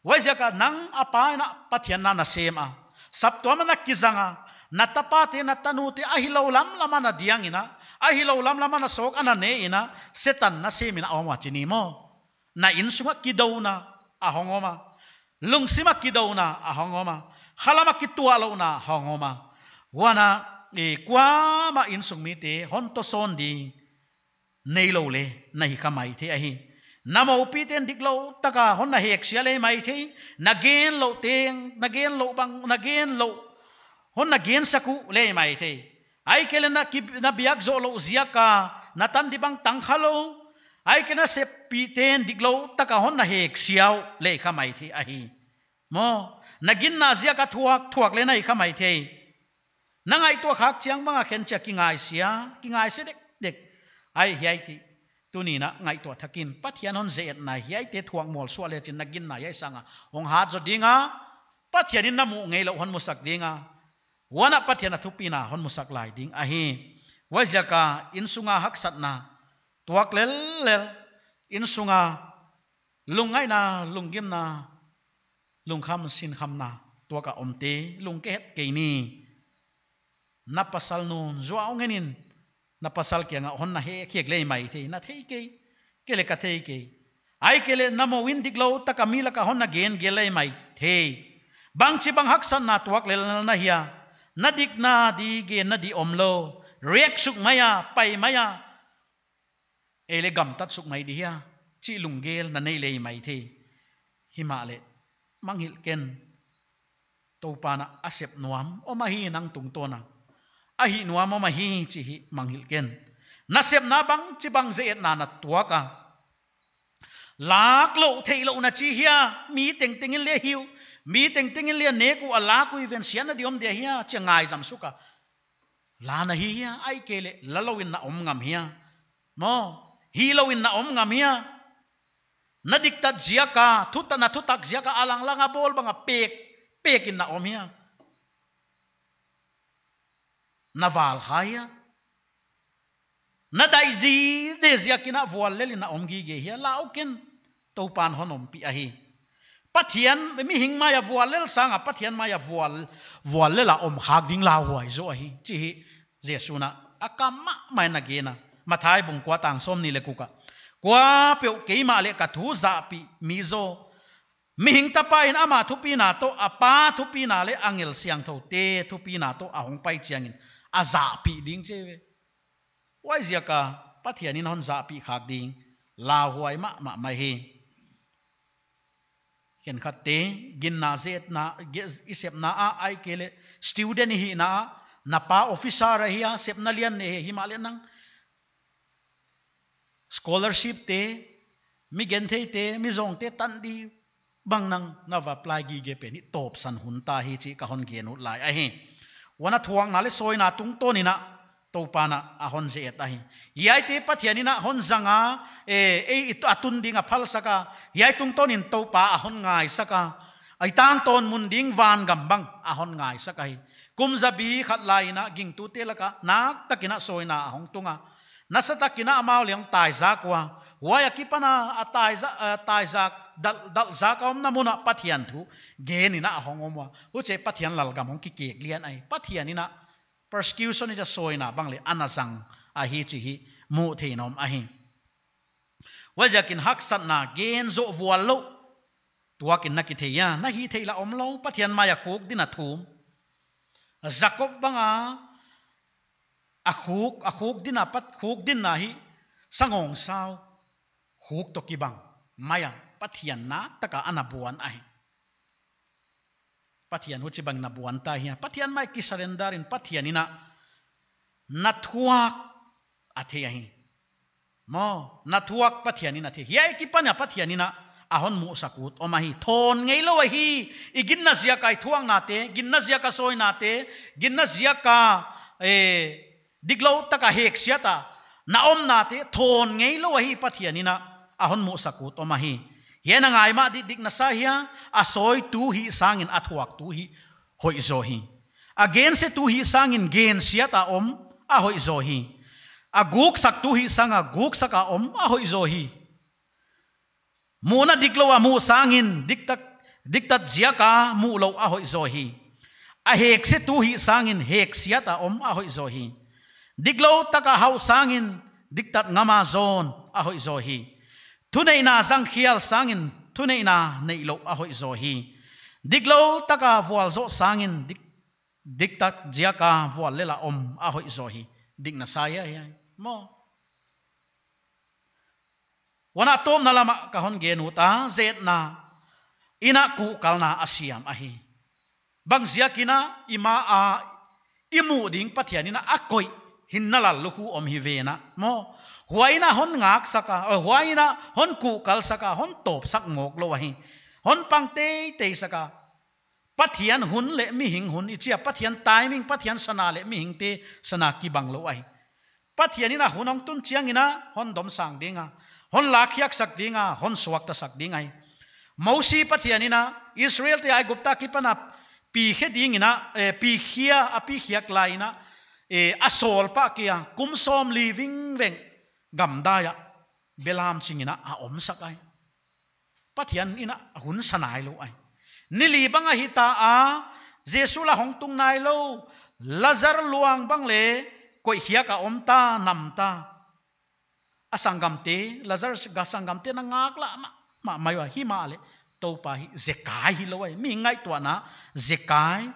wajaka nang apa na pathian na sema sab to mana kizanga natapate natanute ahilaw lam lamana diangina ahilaw lam lamana sok anane ina setan na semina awma chinimo na insunga kidawna ahongoma lungsima kidawna ahongoma halama kitualo hongoma wana kwa ma insung mite honto sondi neilo le nahi kamai the ahi namo piten diklo taka honna hek siale mai the nagen lo teng nagen lo bang nagen lo honna gen saku le mai the ai kelena na biak zo lo ziaka natan di bang tangkhalo ai kena se piten diklo taka honna hek siaw le kamai the ahi mo nagin na ziaka thuak le nai kamai the nangai to khak chiang banga khen cha kingai se dek ai hiai ti tunina ngai to thakin pathian hon zet na hiai te thuang mol swale chin nagin na yai sanga hong ha zo dinga pathian in namu ngei lo hon musak dinga wana pathian thupina hon musak lai ding a hi wajaka insunga haksat na tuak lel insunga lungai na lunggim na lungkham sin kham na tuaka omte lungket ke ni na pasal nun zuaw ngenin na pasal kya nga hon na he khiek le mai the na thei ke le ka thei ke ai ke le namo win diklo takamila ka hon na gen gele mai the bang chi bang haksan na tuak le na hiya na dik na di ge na di omlo reak suk maya pai maya ele gam tat suk mai di hiya chi lunggel na nei le mai the himale manghil ken to pana asep nuam o mahi nang tungtona ahi nuam o mahi chi hi manghil ken nasep na bang chi bang ze na na tuaka lak lo thei lo na chi hia mi teng teng in le hiu mi teng teng in le ne ku ala ku even sian na diom de hia chengai jam suka la na hi hia ai kele lalowin na om ngam hia mo hi lowin na om ngam hia na diktat ziaka thuta na thutak ziaka alang langa bol banga pek in na om hia na val khaya na dai di de ziakina wal le na om gi ge hia lauken to pan honom pi a hi pathian mi hing ma ya wal le sanga pathian ma ya wal le la om khak ding la huai zo hi chi hi jesuna akama mai na ge na mathai bung kwa tang som ni le ku ka kwa pe ke ma le ka thu za pi mi zo mi hing ta pa in ama thu pi na to apa thu pi na le angel siang tho te thu pi na to ahong pai chiangin aza pi ding chewe wai zia ka pathian in hon za pi khak ding la huai ma mai hi ken khatte gin na zet na isep na a ai kele student hi na pa officer hi a sep na lian ne himalayan nang scholarship te mi gen thei te mi zong te tan di bang nang na va apply gi ge pe ni top san hun ta hi chi ka hon ge nu lai a hi wana thuang na le soi na tung to ni na to pa na a hon je et a hi yai te pathian na hon zanga atun ding a phal saka yai tung to nin to pa a hon ngai saka ai tang ton mun ding van gam bang a hon ngai saka hi kum zabi khat lai na ging tu te laka nak takina soi na hong tunga nasata kina amaw liang tai za kwa waya kipana tai za dal za kaum na muna pathian thu ge ni na hongomwa uche pathian lal gam hong ki kek lian ai pathian ni na persecution ni ja soina bangle anazang a hi chi hi mu theinom a hi wajakin haksat na gen zo vualo tuakin na ki theya na hi theila omlo pathian maya khok dina thum jacob banga akhuk dina pat khuk din na hi sangong sao khuk to kibang maya pathian na taka anabuan ai pathian huchi bang nabuan ta hi pathian mai ki surrender in pathian ina nathuak athe hi mo nathuak pathian ina the hi ki pana pathian ina ahon mu sakut omahi thon ngei lo hi igin na zia kai thuang na te gin na zia ka soi na te gin na zia ka diglo taka hek siata na om na te thon ngei lo hi pathian ina ahon mu sakut omahi hiena ngai ma dik na sa hia asoi tu hi sangin athuak tu hi hoi zo hi again se tu hi sangin gen siata om a hoi zo hi aguk sak tu hi sanga guk saka om a hoi zo hi muna diklo wa mu sangin diktak diktat ziaka mu lo a hoi zo hi a hek se tu hi sangin hek siata om a hoi zo hi diklo taka hau sangin diktat ngama zon a hoi zo hi thunei na sang khial sangin thunei na nei lo a hoi zo hi diklo taka vual zo sangin diktat ziaka vual lela om a hoi zo hi dikna saya ya mo wana tom na lama kahon genu ta zet na ina ku kalna asiam ahi bang ziakina ima a imu ding pathianina akoi hinnala luhu om hi vena mo huaina hon ngak saka huaina hon ku kal saka hon top sak ngok lo hi hon pang te saka pathian hun le mi hing hun ichia pathian timing pathian sana le mi hing te sana ki bang lo ai pathianina hunong tun chiangina hon dom sang dinga hon lakhiak sak dinga hon suak ta sak dingai Mausi pathianina Israel te ai gupta ki pana pi khe dingina pi khia api khiak laina asol pa kia kumsom living veng gamdaya belam chingina a om sakai pathian ina hun sanai lo ai nili banga hita a jesu la hong tung nai lo lazar luang bang le koi khiak a om ta nam ta asangam te lazar ga sangam te na ngak la ma maiwa hi ma le to pa hi zekai hi loi mi ngai to na zekai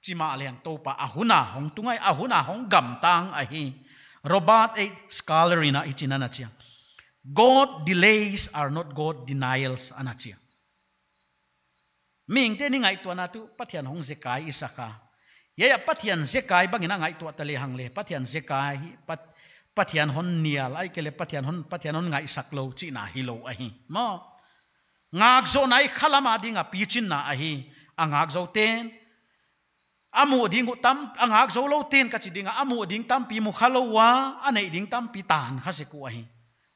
chi ma leng to pa ahuna hong tungai ahuna hong gam tang a hi Robert A. Scholarina ichina na chia God delays are not God denials anachia ming te ni ngai to na tu pathian hong zekai isaka ya pathian zekai bangina ngai to tale hang le pathian zekai pathian hon nial ai kele pathian hon ngai saklo chi na hilo a hi mo ngak zo nai khalama dinga pichin na ahi angak zo ten amu ding tam angak zo lo ten ka chi dinga amu ding tam pi mu khalo wa anei ding tam pi tan khase ku ahi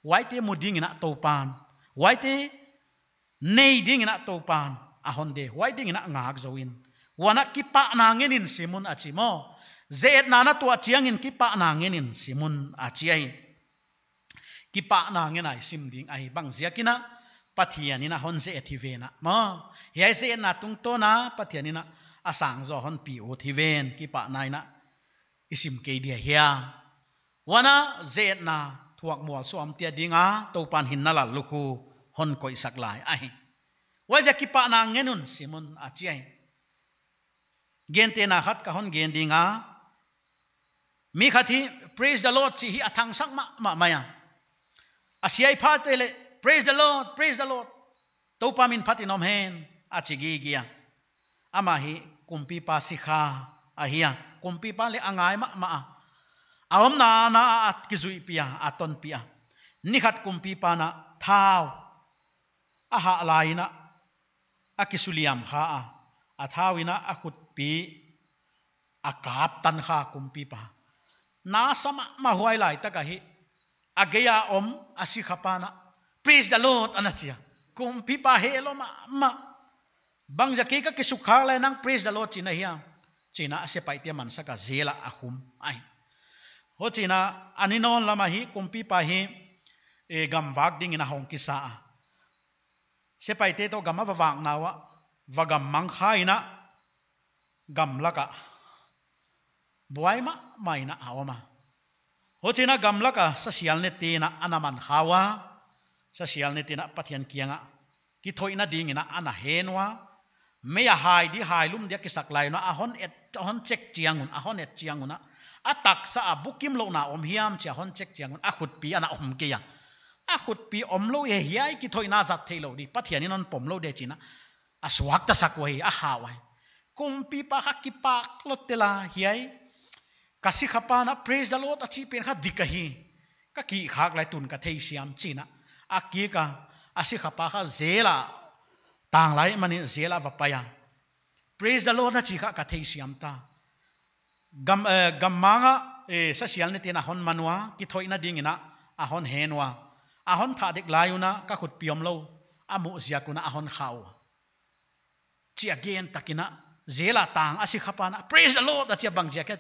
waite mu ding ina to pan waite nei ding ina to pan ahon de wai ding ina ngak zo in wana ki pa na ngenin simun achi mo zet na na to achiangin ki pa na ngenin simun achiai ki pa na ngenai sim ding ai bang ziakina pathianina honse ethivena ma yaise na tung to na pathianina asang zo hon pi o thiven ki pa naina isim ke dia hia wana zet na thuak mual so am tia dinga to pan hin nala lukhu hon koi saklai ai waja ki pa na ngenun simon achiai gente na khat ka hon gen dinga mi khathi praise the lord chi hi athang sak ma maya asiai phatele praise the Lord to pamin phatinom hen achigi gia amahi kumpi pa sikha ahia kumpi pa le angai ma awam na at kizui pia aton pia nikhat kumpi pa na thau aha laina akisuliam kha a thawina akhut pi akap tan kha kumpi pa na sama ma huai lai takahi ageya om asikhapana praise the Lord anachia kum pipa helo ma bang jake ka kisukha la nang praise the Lord china hiam china ase paitia man saka zela ahum ai ho china aninon lama hi kum pipa hi e gam wak ding ina hong kisa se paite to gama wawang nawa wagam mang khaina gam laka buaima maina awama ho china gam laka social net tina anaman khawa sasial ne tina pathian kianga ki thoina ding ina ana henwa meya hai di hai lum dia ki saklai no ahon check chiangun ahon et chianguna atak sa abukim lo na om hiam cha hon check chiangun akhut pi ana om ke ya akhut pi om lo ye hiai ki thoina zat thelo di pathian non pom lo de china aswak ta sakwai a hawai kum pi pa hakipak lotela hiai kasi khapana praise the Lord achi pen kha dikahi ka ki khak lai tun ka thei siam china akika asikhapa kha zela tang lai mani zela vapaya praise the Lord na chika ka thei siam ta gammanga social ne tina hon manwa ki thoina dingina ahon henwa ahon tha dik layuna ka khut piom lo amu ziakuna ahon khaw chi again takina zela tang asikhapa na praise the Lord achi bang zia ka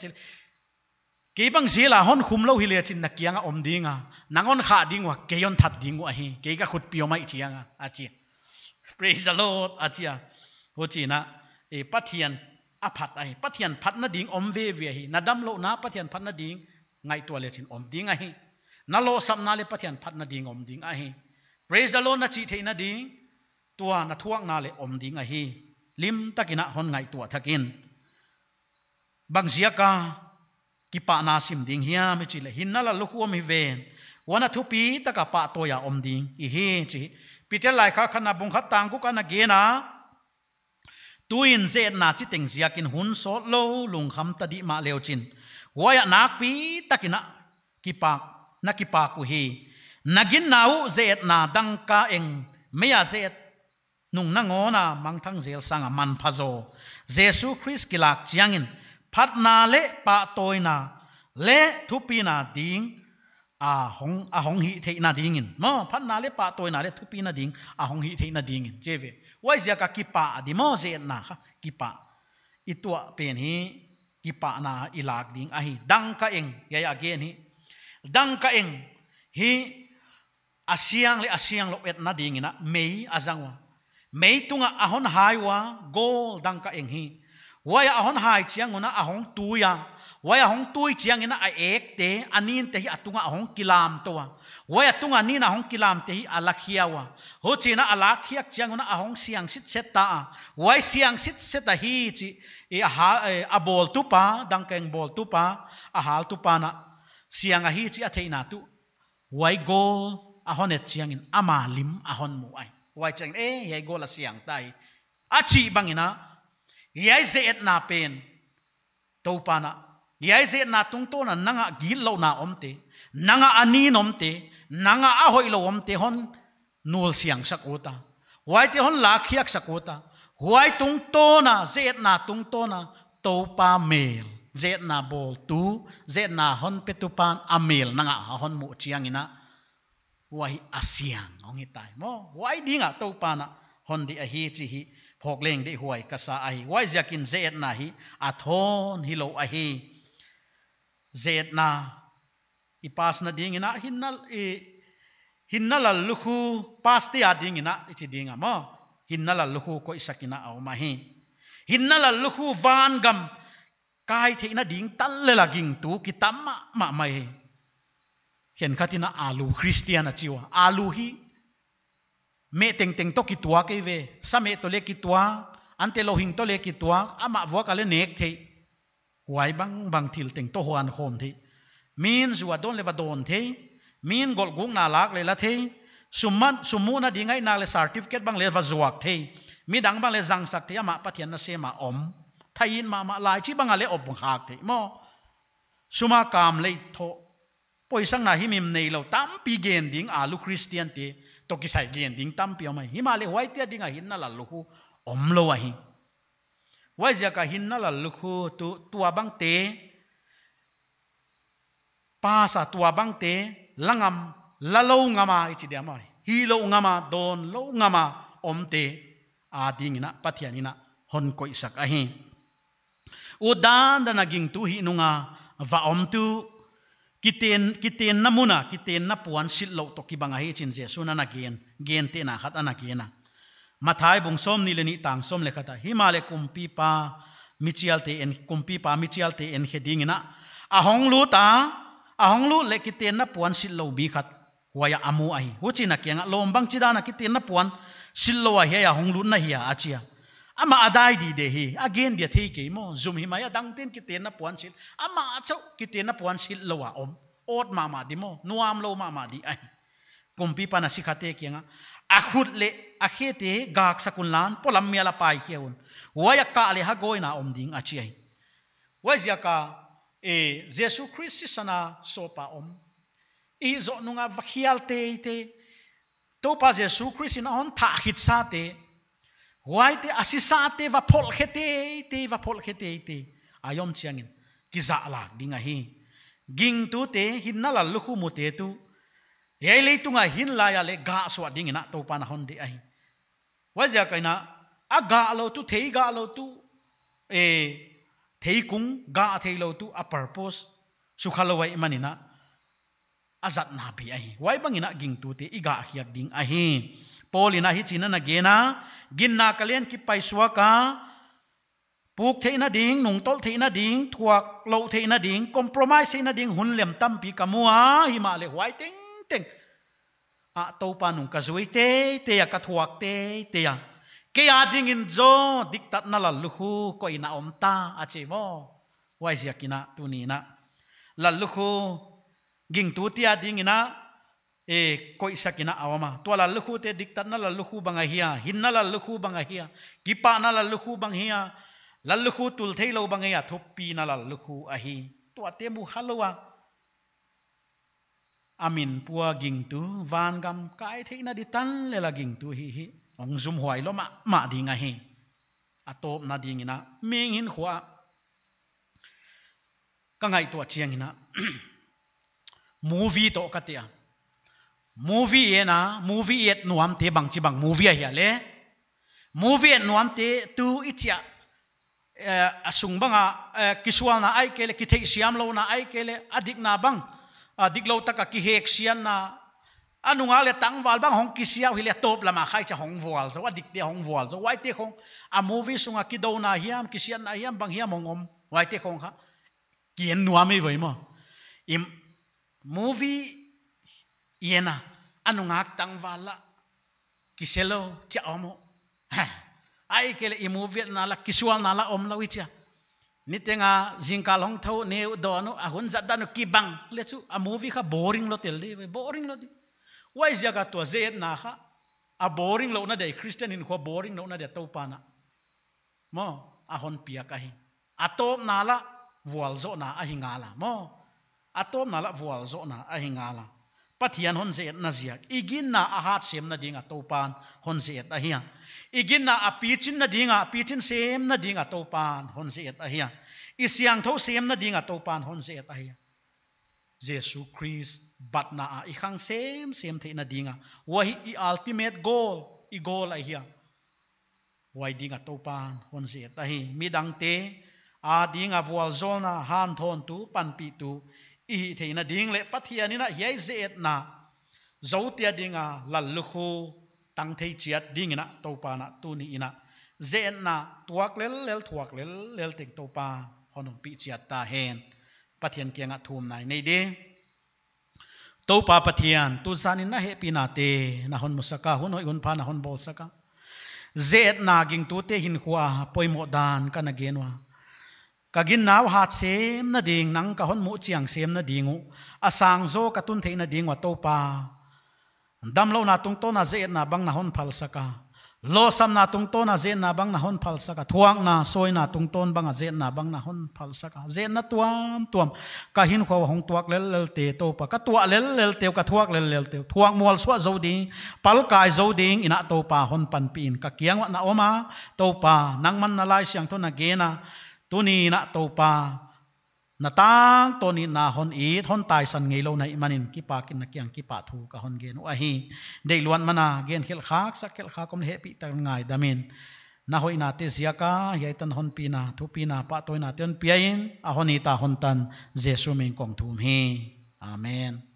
ke bang zela hon khumlo hi le chin na kianga om dinga nangon kha dingwa keyon that dingwa hi ke ka khut pioma ichianga achi praise the Lord achia ho china e pathian aphat ai pathian phat na ding om ve ve hi nadam lo na pathian phat na ding ngai to le chin om ding a hi na lo sam na le pathian phat na ding om ding a hi praise the Lord na chi theina ding tua na thuak na le om ding a hi lim takina hon ngai tua thakin bang ziaka kipa na sim ding hiya mi chi le hin na la lu khu mi ven wana thu pi taka pa to ya om ding i hi chi pitel lai kha khana bung khat tang ku kana ge na tuin zet na chi teng ziakin hun so lo lung kham ta di ma leo chin waya nak pi takina kipa ku hi nagin nau zet na dang ka eng meya zet nung na ngona mang thang zel sanga man phazo jesu christ kilak chiangin phat na le pa toina le thupi na ding a hong hi theina dingin mo phat na le pa toina le thupi na ding a hong hi theina dingin cheve wai zia ka kipa di mo zet na kha kipa itua pen hi kipa na ilak ding a hi dang ka eng ya again hi dang ka eng hi asiang lo et na dingina mei azangwa mei tunga ahon haiwa gol dang ka eng hi waya ahon hai chiang una ahong tuya waya ahong tui chiang ina a ek te anin te hi atunga ahong kilam towa waya tunga ni na ahong kilam te hi alakhiawa ho china alakhiak chiang una ahong siang sit seta wai siang sit seta hi chi a bol tu pa dang keng bol tu pa a hal tu pa na siang a hi chi a theina tu wai gol ahon et chiang in ama lim ahon mu ai wai chang yai gol a siang tai a chi bangina yai zet na pen to pana yai zet na tung to na nanga gil lo na omte nanga ani nomte nanga a hoi lo omte hon nul siang sakota wai te hon la khiak sakota wai tung to na zet na tung to na to pa mel zet na bol tu zet na hon petupan amel nanga hon mu chiang ina wai asiang ong itai mo wai dinga to pana hon di a hi chi hi phok leng de huai kasa ai wai zakin zet na hi athon hi lo a hi zet na ipas na ding ina hinnal lukhu pas ti ading ina ichi dinga mo hinnal lukhu ko isakina au ma hi hinnal lukhu van gam kai theina ding tal le laging tu kitam ma mai hen khatina alu christian a chiwa alu hi me teng to kitua ke ve sa me to le kitua ante lo hing to le kitua ama vo ka le nek the wai bang thil teng to hoan khom the min zuwa don le va don the min gol gung na lak le la the sumu na dingai na le certificate bang le va zuak the mi dang bang le jang sak the ama pathian na se ma om thain ma lai chi bang ale op hak the mo suma kam le tho poisang na himim nei lo tam pi gen ding alu christian te to ki sai gen ding tam pi mai himale wai tia dinga hinna la lu khu om lo wa hi wai zia ka hinna la lu khu tu tua bang te pa sa tua bang te langam la lo ngama ichi dia mai hi lo ngama don lo ngama om te a dingina pathianina hon koi sak a hi udan da naging tu hi nunga va om tu kiten namuna kiten na puan sillo to kibanga hi chin jesu na gen te na khat ana kena mathai bung som ni le ni tang som le khata himale kumpi pa michial te en heading ina ahong lu le kiten na puan sillo bi khat waya amu ai huchina kenga lombang chidana kiten na puan sillo a he ahong lu na hiya achia ama adai di de hi again dia thei ke mo zum hi maya dang tin kiten na puan sil ama acho kiten na puan sil lo wa om ot mama di mo nuam lo mama di ai kumpi pa na sikhate kenga akhut le akhete gak sakunlan polam miala pai heun waya ka le ha goina om ding achi ai wazia ka jesu christ sana sopa om i zo nunga vakhial te to pa jesu christ na on tha khit sa te wai te asisa te va phol khete te ayom chiangin kiza la dinga hi ging tu te hinna la lu khu mu te tu yai le tunga hin la ya le ga swa dingina to pa na hon de ai wazia kaina aga lo tu thei ga lo tu thei kung ga thei lo tu a purpose sukhalawai manina azat na bi ai wai bangina ging tu te iga hiak ding a hi Polina hi china na gena ginna kalian ki paiswa ka puk theina ding nung tol theina ding thuak lo theina ding compromise theina ding hun lem tam pi kamua hi ma le huai teng teng a to pa nung ka zui te ya ka thuak te ya ke a ding in zo diktat na la luhu ko ina omta a che mo wai zia kina tu ni na la luhu ging tu tia ding ina ko isa kina awama to la luhu te diktat na la luhu banga hiya hinna la luhu banga hiya kipa na la luhu bang hiya la luhu tul thei lo banga ya thoppi na la luhu ahi to atemu halowa amin pua ging tu van gam kai thei na ditan le la ging tu hi ong zum hoi lo ma ding a hi atop na ding ina ming hin khwa ka ngai to chiang ina movie to katia movie ena movie et nuam te bang chi bang movie hi le movie et nuam te tu itia asung banga kiswal na ai kele ki thei siam lo na ai kele adik na bang adik lo taka ki hek sian na anunga le tang wal bang hong kisia hi le top lama khai cha hong wal so adik te hong wal so wai te khong a movie sunga ki do na hiam kisian na hiam bang hiam hongom wai te khong kha kien nuam ei voi mo im movie iena anunga tang wala kiselo cha omo ai kele i movie na la kiswal na la om la wicha nitenga jingkal hong tho ne do no a hun zat dan ki bang le chu a movie kha boring lo tel de boring lo di wai zia ka to zet na kha a boring lo na de Christian in kho boring lo na de to pa na mo a hon pia ka hi atop na la wal zo na a hingala mo atop na la wal zo na a hingala pathian hon zet na zia igin na a hat sem na dinga to pan hon zet a hiya igin na a pichin na dinga pichin sem na dinga to pan hon zet a hiya isyang tho sem na dinga to pan hon zet a hiya Jesus Christ but na a ikhang sem the na dinga wahi i ultimate goal i goal a hiya wai dinga to pan hon zet a hi midang te a dinga wal zol na han thon tu pan pi tu i theina ding le pathian ina yai zet na zotia dinga lallu tang thei chiat ding ina to pa na tu ni ina zen na tuak lel thuak lel tek to pa honong pi chiat ta hen pathian kianga thum nai nei de to pa pathian tu zanin na he pi na te na hon musaka hun hoi hun pa na hon bol saka zet na ging tu te hin khwa poimo dan kana genwa kagin naw hat sem na ding nang ka hon mu chiang sem na dingu asang zo ka tun theina dingwa to pa dam lo na tung to na zet na bang na hon phal saka lo sam na tung to na zet na bang na hon phal saka thuang na soi na tung ton bang a zet na bang na hon phal saka zet na tuam ka hin kho hong tuak lel te to pa ka tua lel te ka thuak lel te thuak mol swa zo ding pal kai zo ding ina to pa hon pan pin ka kiang na oma to pa nang man na lai siang to na ge na tuni na to pa na tang toni na hon i hon tai san ngei lo nai manin ki pa kin na kyang ki pa thu ka hon gen a hi dei luan mana gen khel khak sak khel kha kom he pi tar ngai damin na hoi na te zia ka yai tan hon pi na thu pi na pa toina ten piain a honi ta hon tan jesu meng kong thum hi amen.